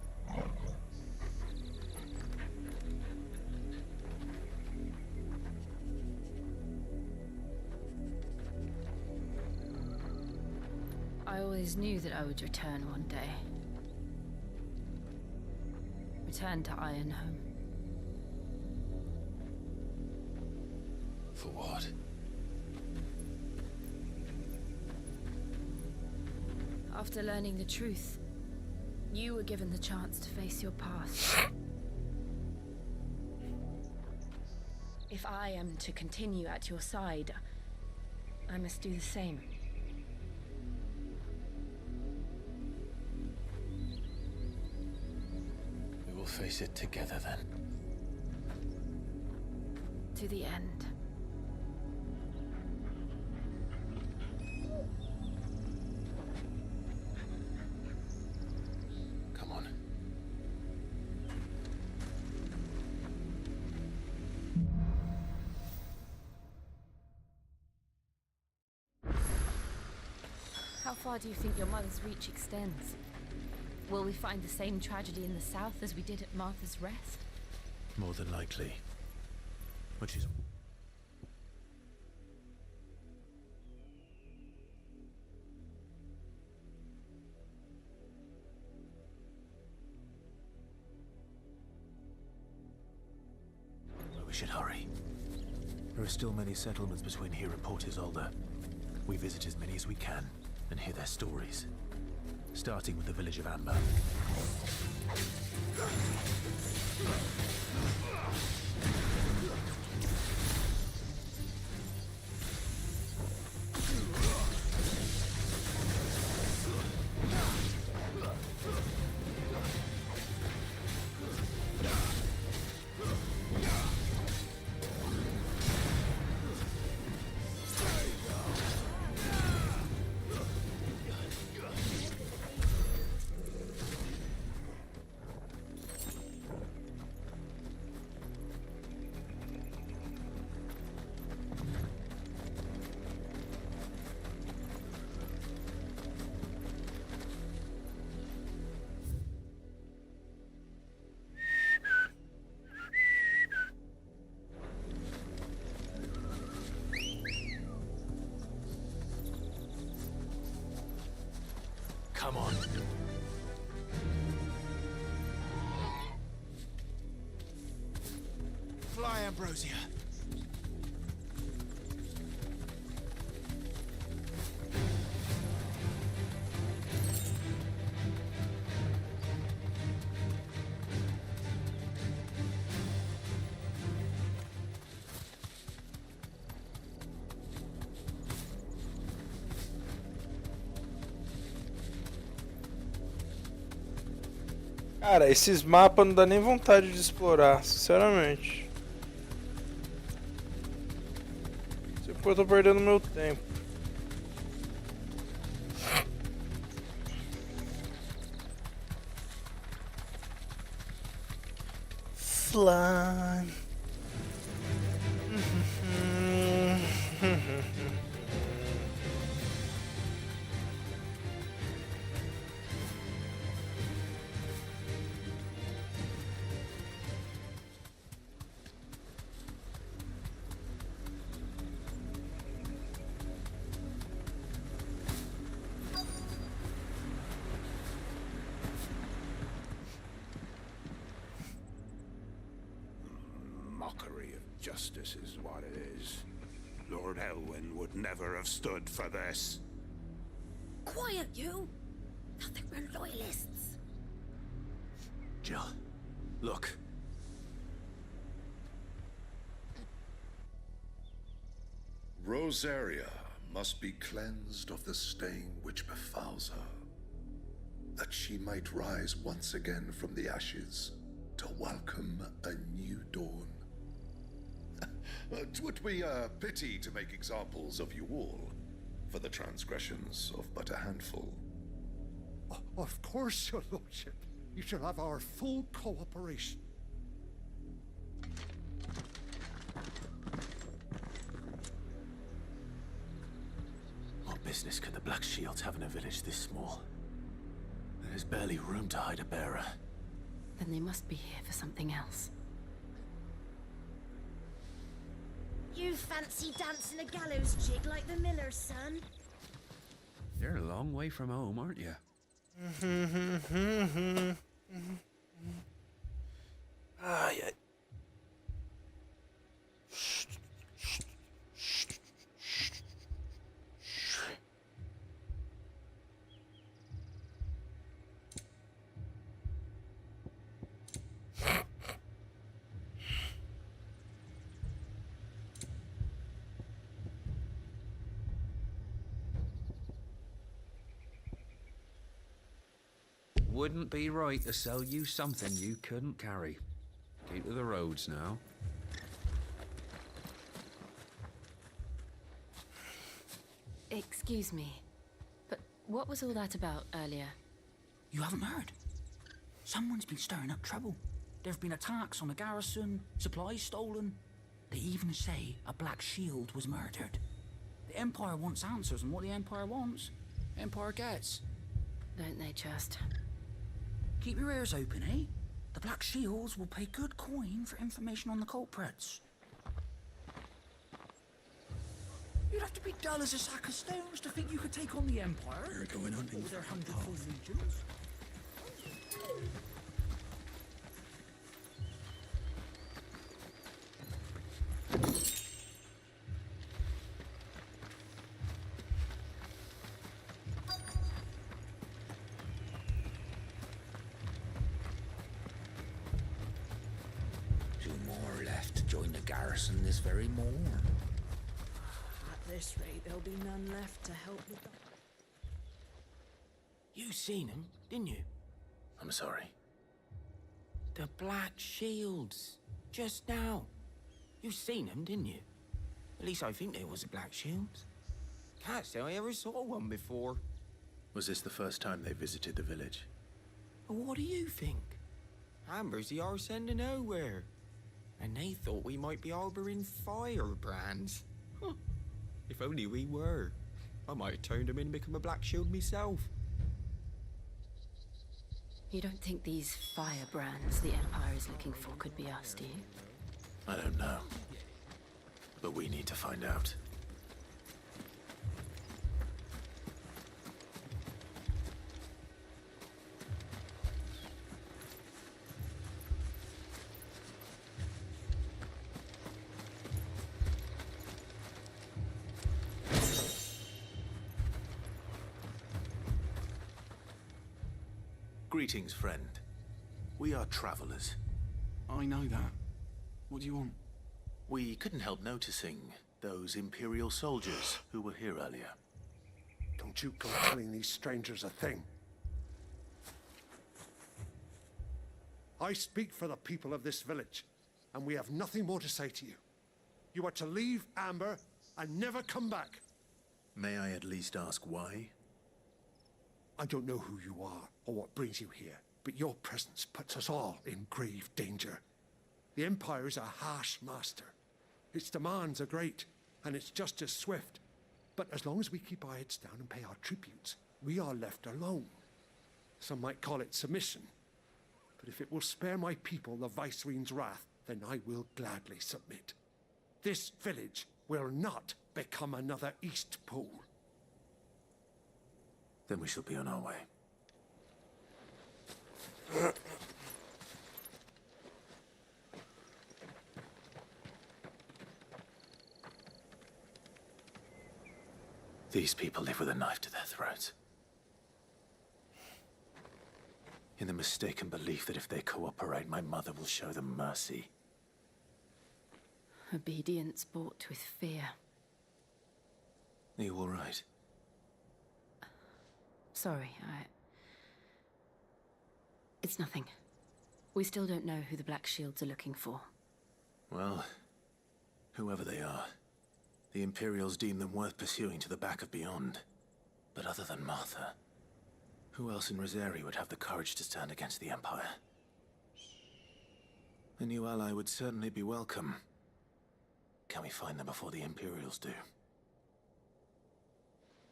I always knew that I would return one day. Return to Ironhome. For what? After learning the truth, you were given the chance to face your past. If I am to continue at your side, I must do the same. We will face it together then. To the end. Come on. How far do you think your mother's reach extends? Will we find the same tragedy in the south as we did at Martha's Rest? More than likely. Which is... We should hurry. There are still many settlements between here and Port Isolde. We visit as many as we can and hear their stories. Starting with the village of Amber. Come on. Fly, Ambrosia. Cara, esses mapas não dá nem vontade de explorar, sinceramente. Se for, eu tô perdendo meu tempo. Fly. Mockery of justice is what it is. Lord Elwyn would never have stood for this. Quiet, you! Thought they were loyalists. Jill, look. Rosaria must be cleansed of the stain which befouls her, that she might rise once again from the ashes to welcome a new dawn. 'Twould be a pity to make examples of you all, for the transgressions of but a handful. Of course, your lordship. You shall have our full cooperation. What business could the Black Shields have in a village this small? There's barely room to hide a bearer. Then they must be here for something else. You fancy dancing a gallows jig like the miller's son? You're a long way from home, aren't you? Ai, ai. Wouldn't be right to sell you something you couldn't carry. Keep to the roads now. Excuse me, but what was all that about earlier? You haven't heard? Someone's been stirring up trouble. There have been attacks on the garrison, supplies stolen. They even say a Black Shield was murdered. The Empire wants answers, and what the Empire wants, the Empire gets. Don't they just? Keep your ears open, eh? The Black Shields will pay good coin for information on the culprits. You'd have to be dull as a sack of stones to think you could take on the Empire. You're going hunting with their for hundredful legions. Join the garrison this very morn. At this rate, there'll be none left to help with the... You seen him, didn't you? I'm sorry. The Black Shields. Just now. You seen them, didn't you? At least I think there was a Black Shields. Can't say I ever saw one before. Was this the first time they visited the village? Well, what do you think? Amber's the arse end of nowhere. And they thought we might be harboring firebrands. Huh. If only we were. I might have turned them in and become a Black Shield myself. You don't think these firebrands the Empire is looking for could be us, do you? I don't know. But we need to find out. Greetings, friend. We are travelers. I know that. What do you want? We couldn't help noticing those Imperial soldiers who were here earlier. Don't you go telling these strangers a thing. I speak for the people of this village, and we have nothing more to say to you. You are to leave Amber and never come back. May I at least ask why? I don't know who you are or what brings you here, but your presence puts us all in grave danger. The Empire is a harsh master. Its demands are great, and its justice swift. But as long as we keep our heads down and pay our tributes, we are left alone. Some might call it submission. But if it will spare my people the Viceroy's wrath, then I will gladly submit. This village will not become another East Pool. Then we shall be on our way. These people live with a knife to their throats. In the mistaken belief that if they cooperate, my mother will show them mercy. Obedience bought with fear. Are you all right? Sorry, It's nothing. We still don't know who the Black Shields are looking for. Well, whoever they are, the Imperials deem them worth pursuing to the back of beyond. But other than Martha, who else in Rosari would have the courage to stand against the Empire? A new ally would certainly be welcome. Can we find them before the Imperials do?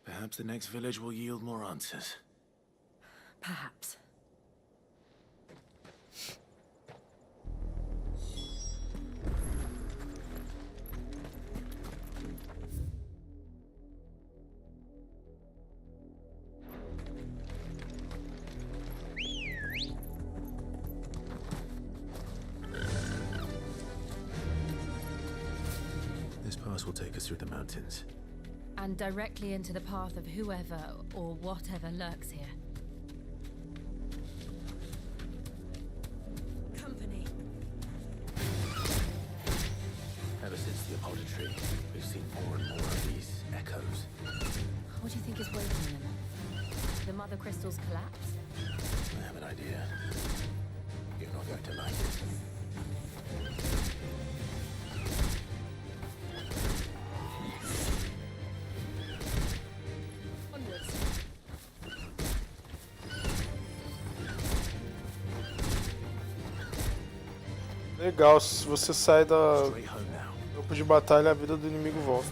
Perhaps the next village will yield more answers. Perhaps. This pass will take us through the mountains. And directly into the path of whoever or whatever lurks here. Company. Ever since the apothecary, we've seen more and more of these echoes. What do you think is waking them? The Mother Crystal's collapse? I have an idea. You're not going to like it. Legal, se você sai da campo de batalha, a vida do inimigo volta.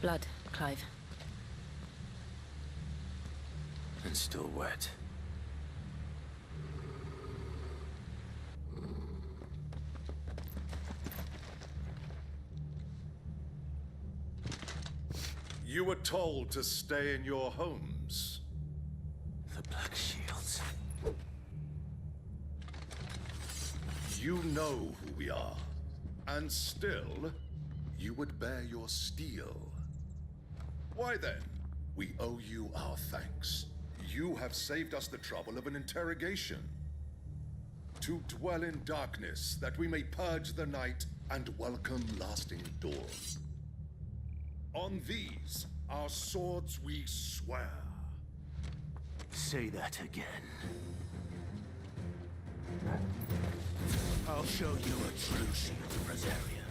Blood, Clive. And still wet. You were told to stay in your homes. The Black Shields. You know who we are. And still, you would bear your steel. Why then? We owe you our thanks. You have saved us the trouble of an interrogation. To dwell in darkness, that we may purge the night and welcome lasting dawn. On these, our swords we swear. Say that again. I'll show you a true shield of Rosaria.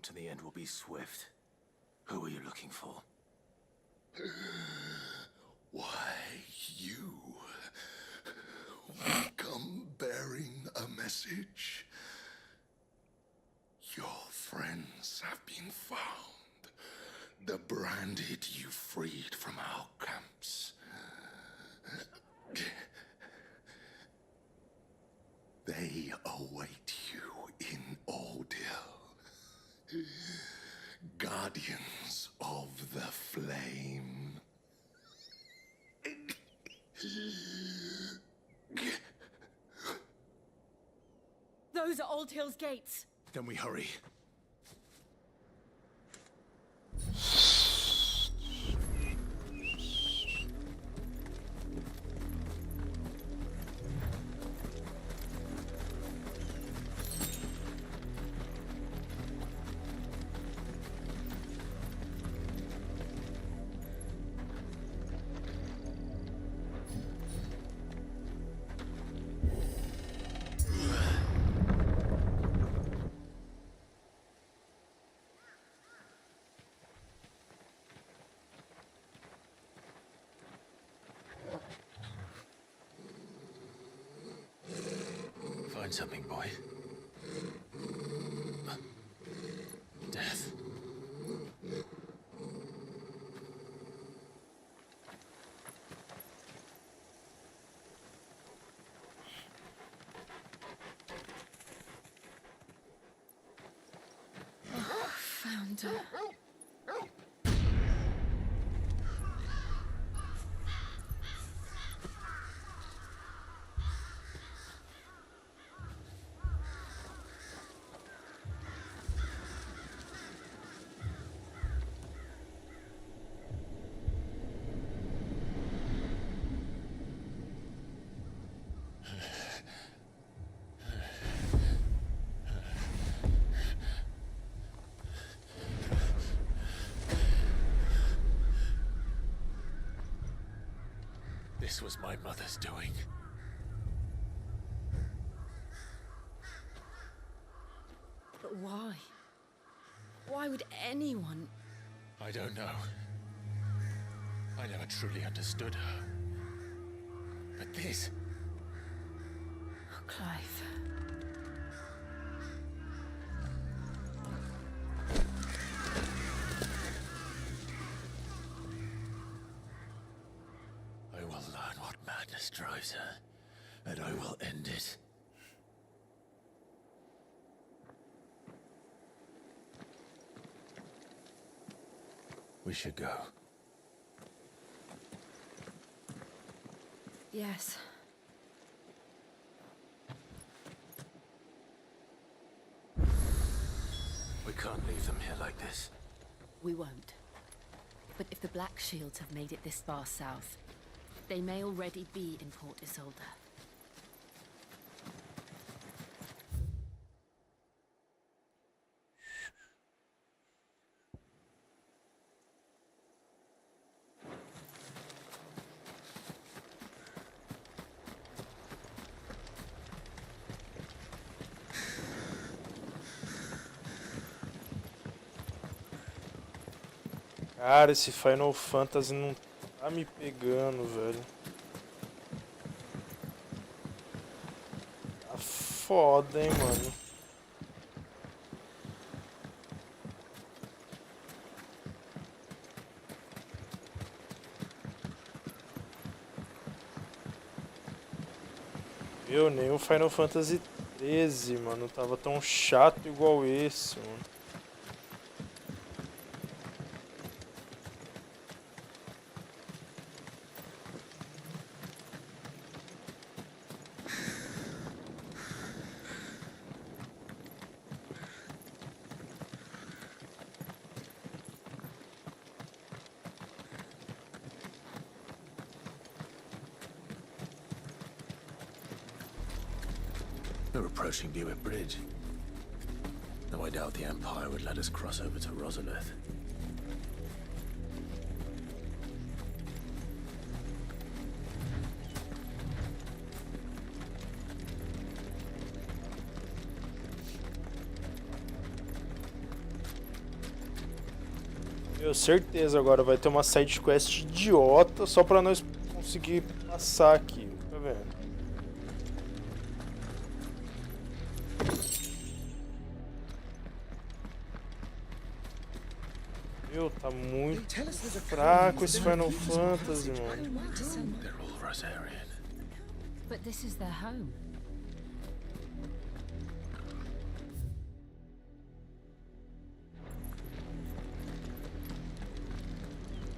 road to the end will be swift. Who are you looking for? Why, you. We come bearing a message. Your friends have been found. The branded you freed from our camps. They await you in Odil. Guardians of the Flame. Those are Old Hill's gates. Then we hurry. Find something, boy. Death. Found her. This was my mother's doing. But why? Why would anyone? I don't know. I never truly understood her. But this... Oh, Clive. I will learn what madness drives her, and I will end it. We should go. Yes. We can't leave them here like this. We won't. But if the Black Shields have made it this far south, they may already be in Port Isolde. Cara, esse Final Fantasy não tá me pegando, velho. Tá foda, hein, mano. Meu, nem o Final Fantasy 13, mano, tava tão chato igual esse, mano. We're approaching Dewitt Bridge. Though I doubt the Empire would let us cross over to Rosalith. Meu, certeza agora vai ter uma side quest idiota só pra nós conseguir passar aqui, tá vendo? Meu, tá muito fraco esse Final Fantasy, mano. They're all Rosarian. But this is their home.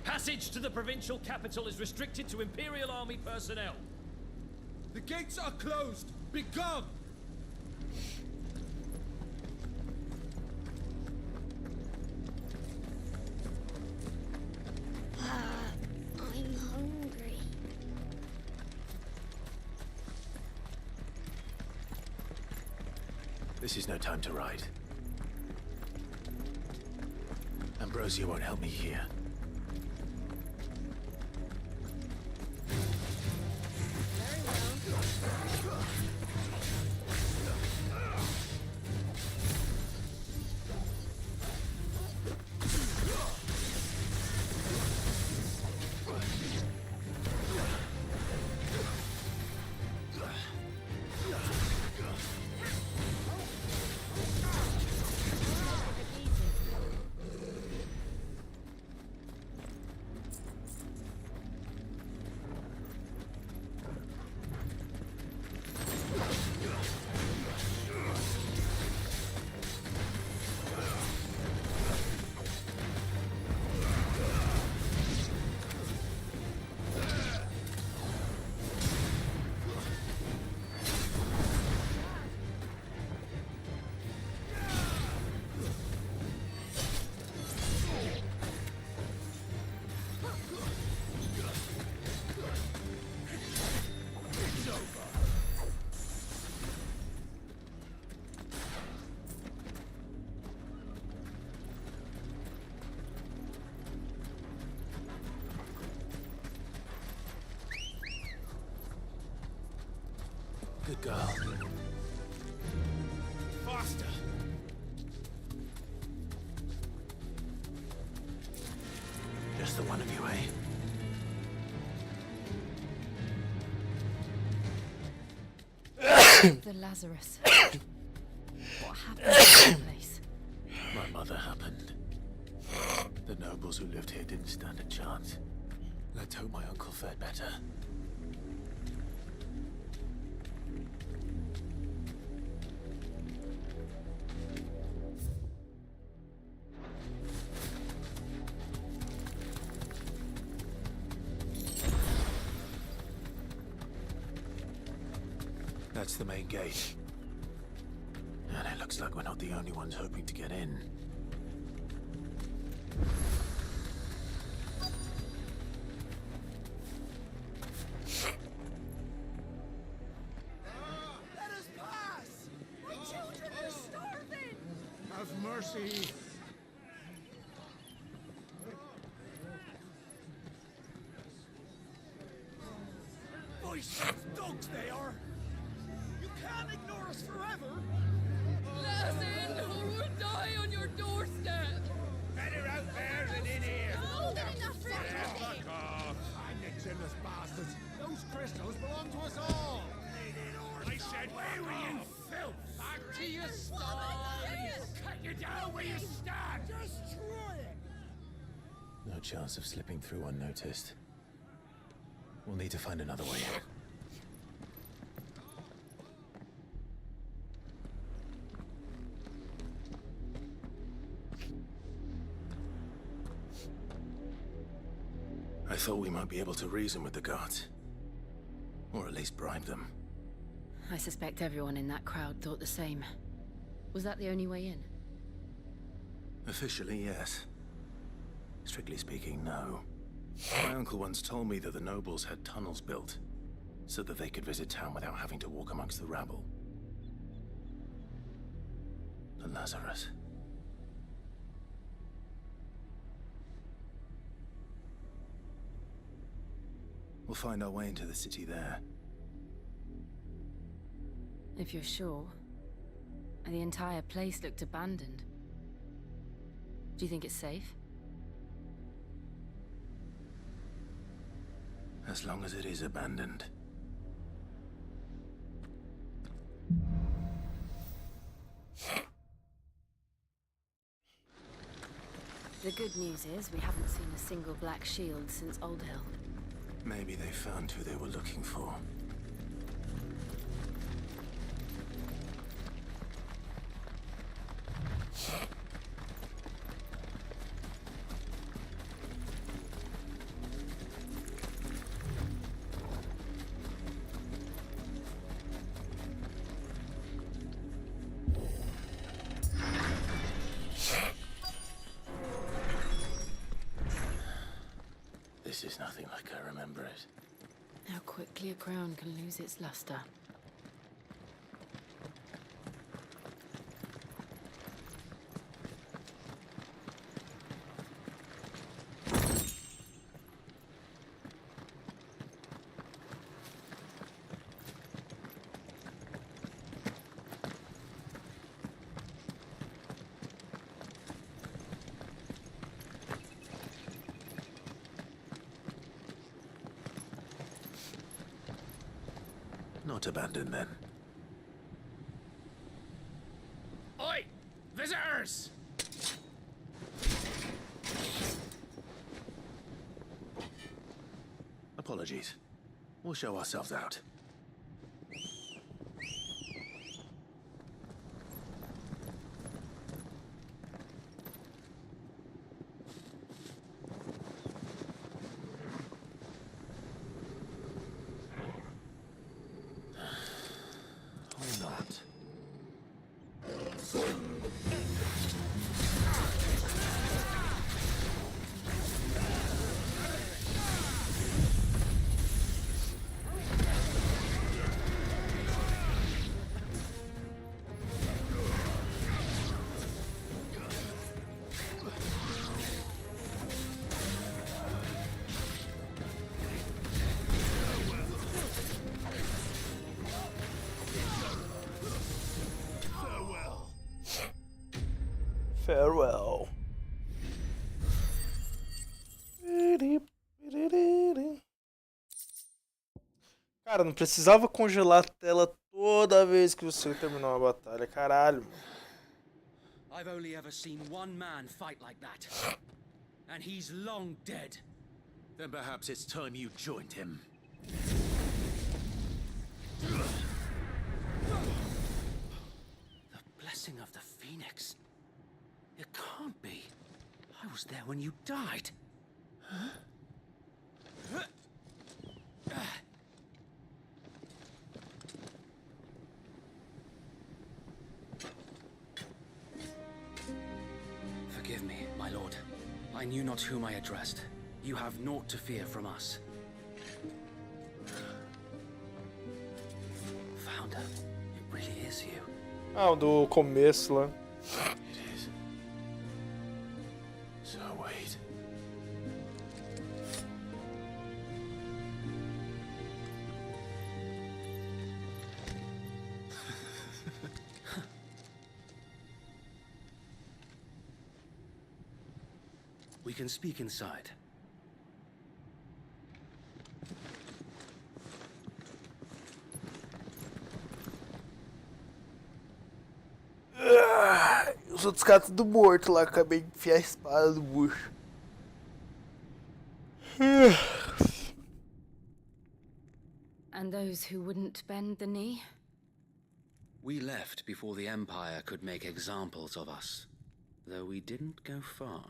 Passage to the provincial capital is restricted to Imperial Army personnel. The gates are closed. Be gone. I'm hungry. This is no time to ride. Ambrosia won't help me here. Good girl. Faster. Just the one of you, eh? The Lazarus. What happened to the place? My mother happened. The nobles who lived here didn't stand a chance. Let's hope my uncle fared better. That's the main gate. And it looks like we're not the only ones hoping to get in. Let us pass! My children are starving! Have mercy! Voice dogs they are! You can't ignore us forever! Let us in, or we'll die on your doorstep. Better out there than in here. More than enough for everything. Fuck off. I'm the jealous bastards! Those crystals belong to us all! I said, where were you, filth? Back to your stalls. Cut you down where you stand. Destroy it! No chance of slipping through unnoticed. We'll need to find another way in. I thought we might be able to reason with the guards. Or at least bribe them. I suspect everyone in that crowd thought the same. Was that the only way in? Officially, yes. Strictly speaking, no. My uncle once told me that the nobles had tunnels built, so that they could visit town without having to walk amongst the rabble. The Lazarus. We'll find our way into the city there. If you're sure. The entire place looked abandoned. Do you think it's safe? As long as it is abandoned. The good news is we haven't seen a single black shield since Old Hill. Maybe they found who they were looking for. This is nothing like I remember it. How quickly a crown can lose its luster. Not abandoned then. Oi! Visitors! Apologies. We'll show ourselves out. Farewell. Cara, não precisava congelar a tela toda vez que você terminou uma batalha, caralho. I've only ever seen one man fight like that. And he's long dead. Then perhaps it's time you joined him. The blessing of the Phoenix. It can't be. I was there when you died. Huh? Forgive me, my lord. I knew not whom I addressed. You have naught to fear from us. Founder, it really is you. Ah, o do começo lá. It is. So wait. We can speak inside. Os outros caras tudo morto lá, acabei de enfiar a espada no bucho. And those who wouldn't bend the knee? We left before the Empire could make examples of us, though we didn't go far.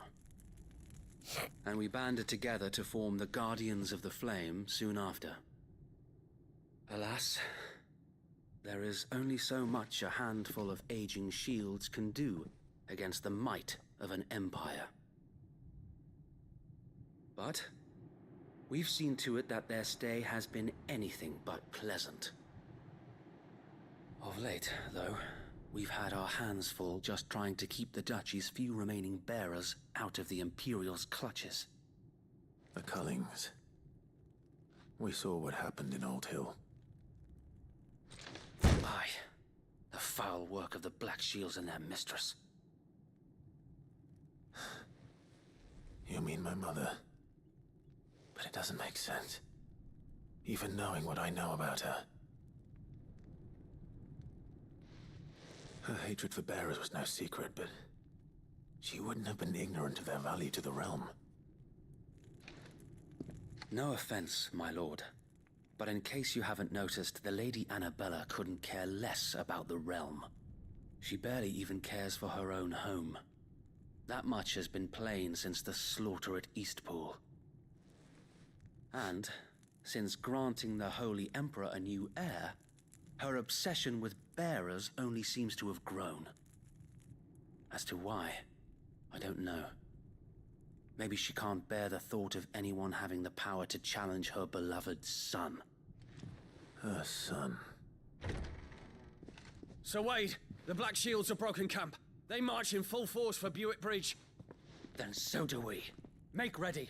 And we banded together to form the Guardians of the Flame soon after. Alas, there is only so much a handful of aging shields can do against the might of an empire. But we've seen to it that their stay has been anything but pleasant. Of late, though, we've had our hands full just trying to keep the Duchy's few remaining bearers out of the Imperial's clutches. The Cullings. We saw what happened in Old Hill. Aye. The foul work of the Black Shields and their mistress. You mean my mother? But it doesn't make sense. even knowing what I know about her. Her hatred for bearers was no secret, but she wouldn't have been ignorant of their value to the realm. No offense, my lord, but in case you haven't noticed, the Lady Annabella couldn't care less about the realm. She barely even cares for her own home. That much has been plain since the slaughter at Eastpool. And, since granting the Holy Emperor a new heir, her obsession with bearers only seems to have grown. As to why, I don't know. Maybe she can't bear the thought of anyone having the power to challenge her beloved son. Her son. Sir Wade, the Black Shields have broken camp. They march in full force for Buick Bridge. Then so do we. Make ready.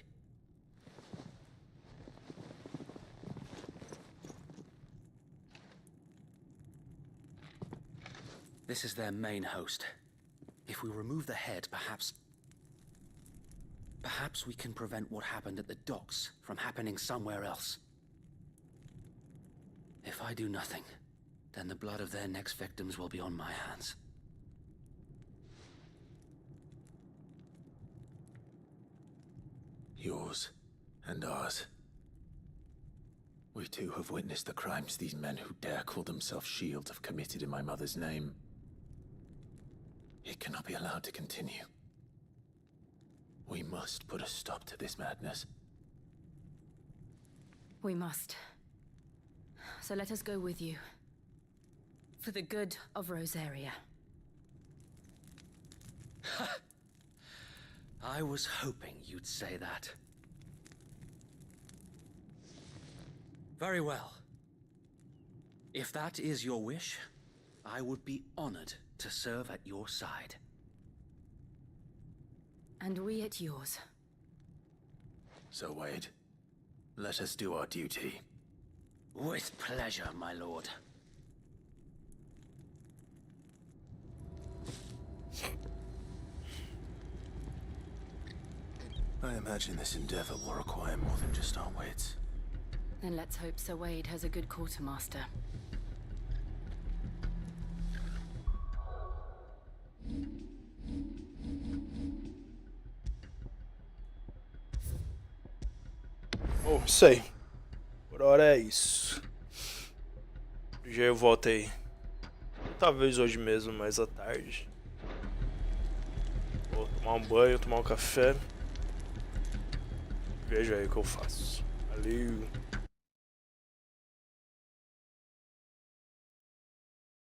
This is their main host. If we remove the head, perhaps we can prevent what happened at the docks from happening somewhere else. If I do nothing, then the blood of their next victims will be on my hands. Yours and ours. We too have witnessed the crimes these men who dare call themselves shields have committed in my mother's name. It cannot be allowed to continue. We must put a stop to this madness. We must. So let us go with you. For the good of Rosaria. I was hoping you'd say that. Very well. If that is your wish, I would be honored to serve at your side. And we at yours. So, Wade, let us do our duty. With pleasure, my lord. I imagine this endeavor will require more than just our wits. Then let's hope Sir Wade has a good quartermaster. Bom, isso aí. Por hora é isso. Já eu volto aí. Talvez hoje mesmo, mais à tarde. Vou tomar um banho, tomar um café. Veja aí o que eu faço. Valeu.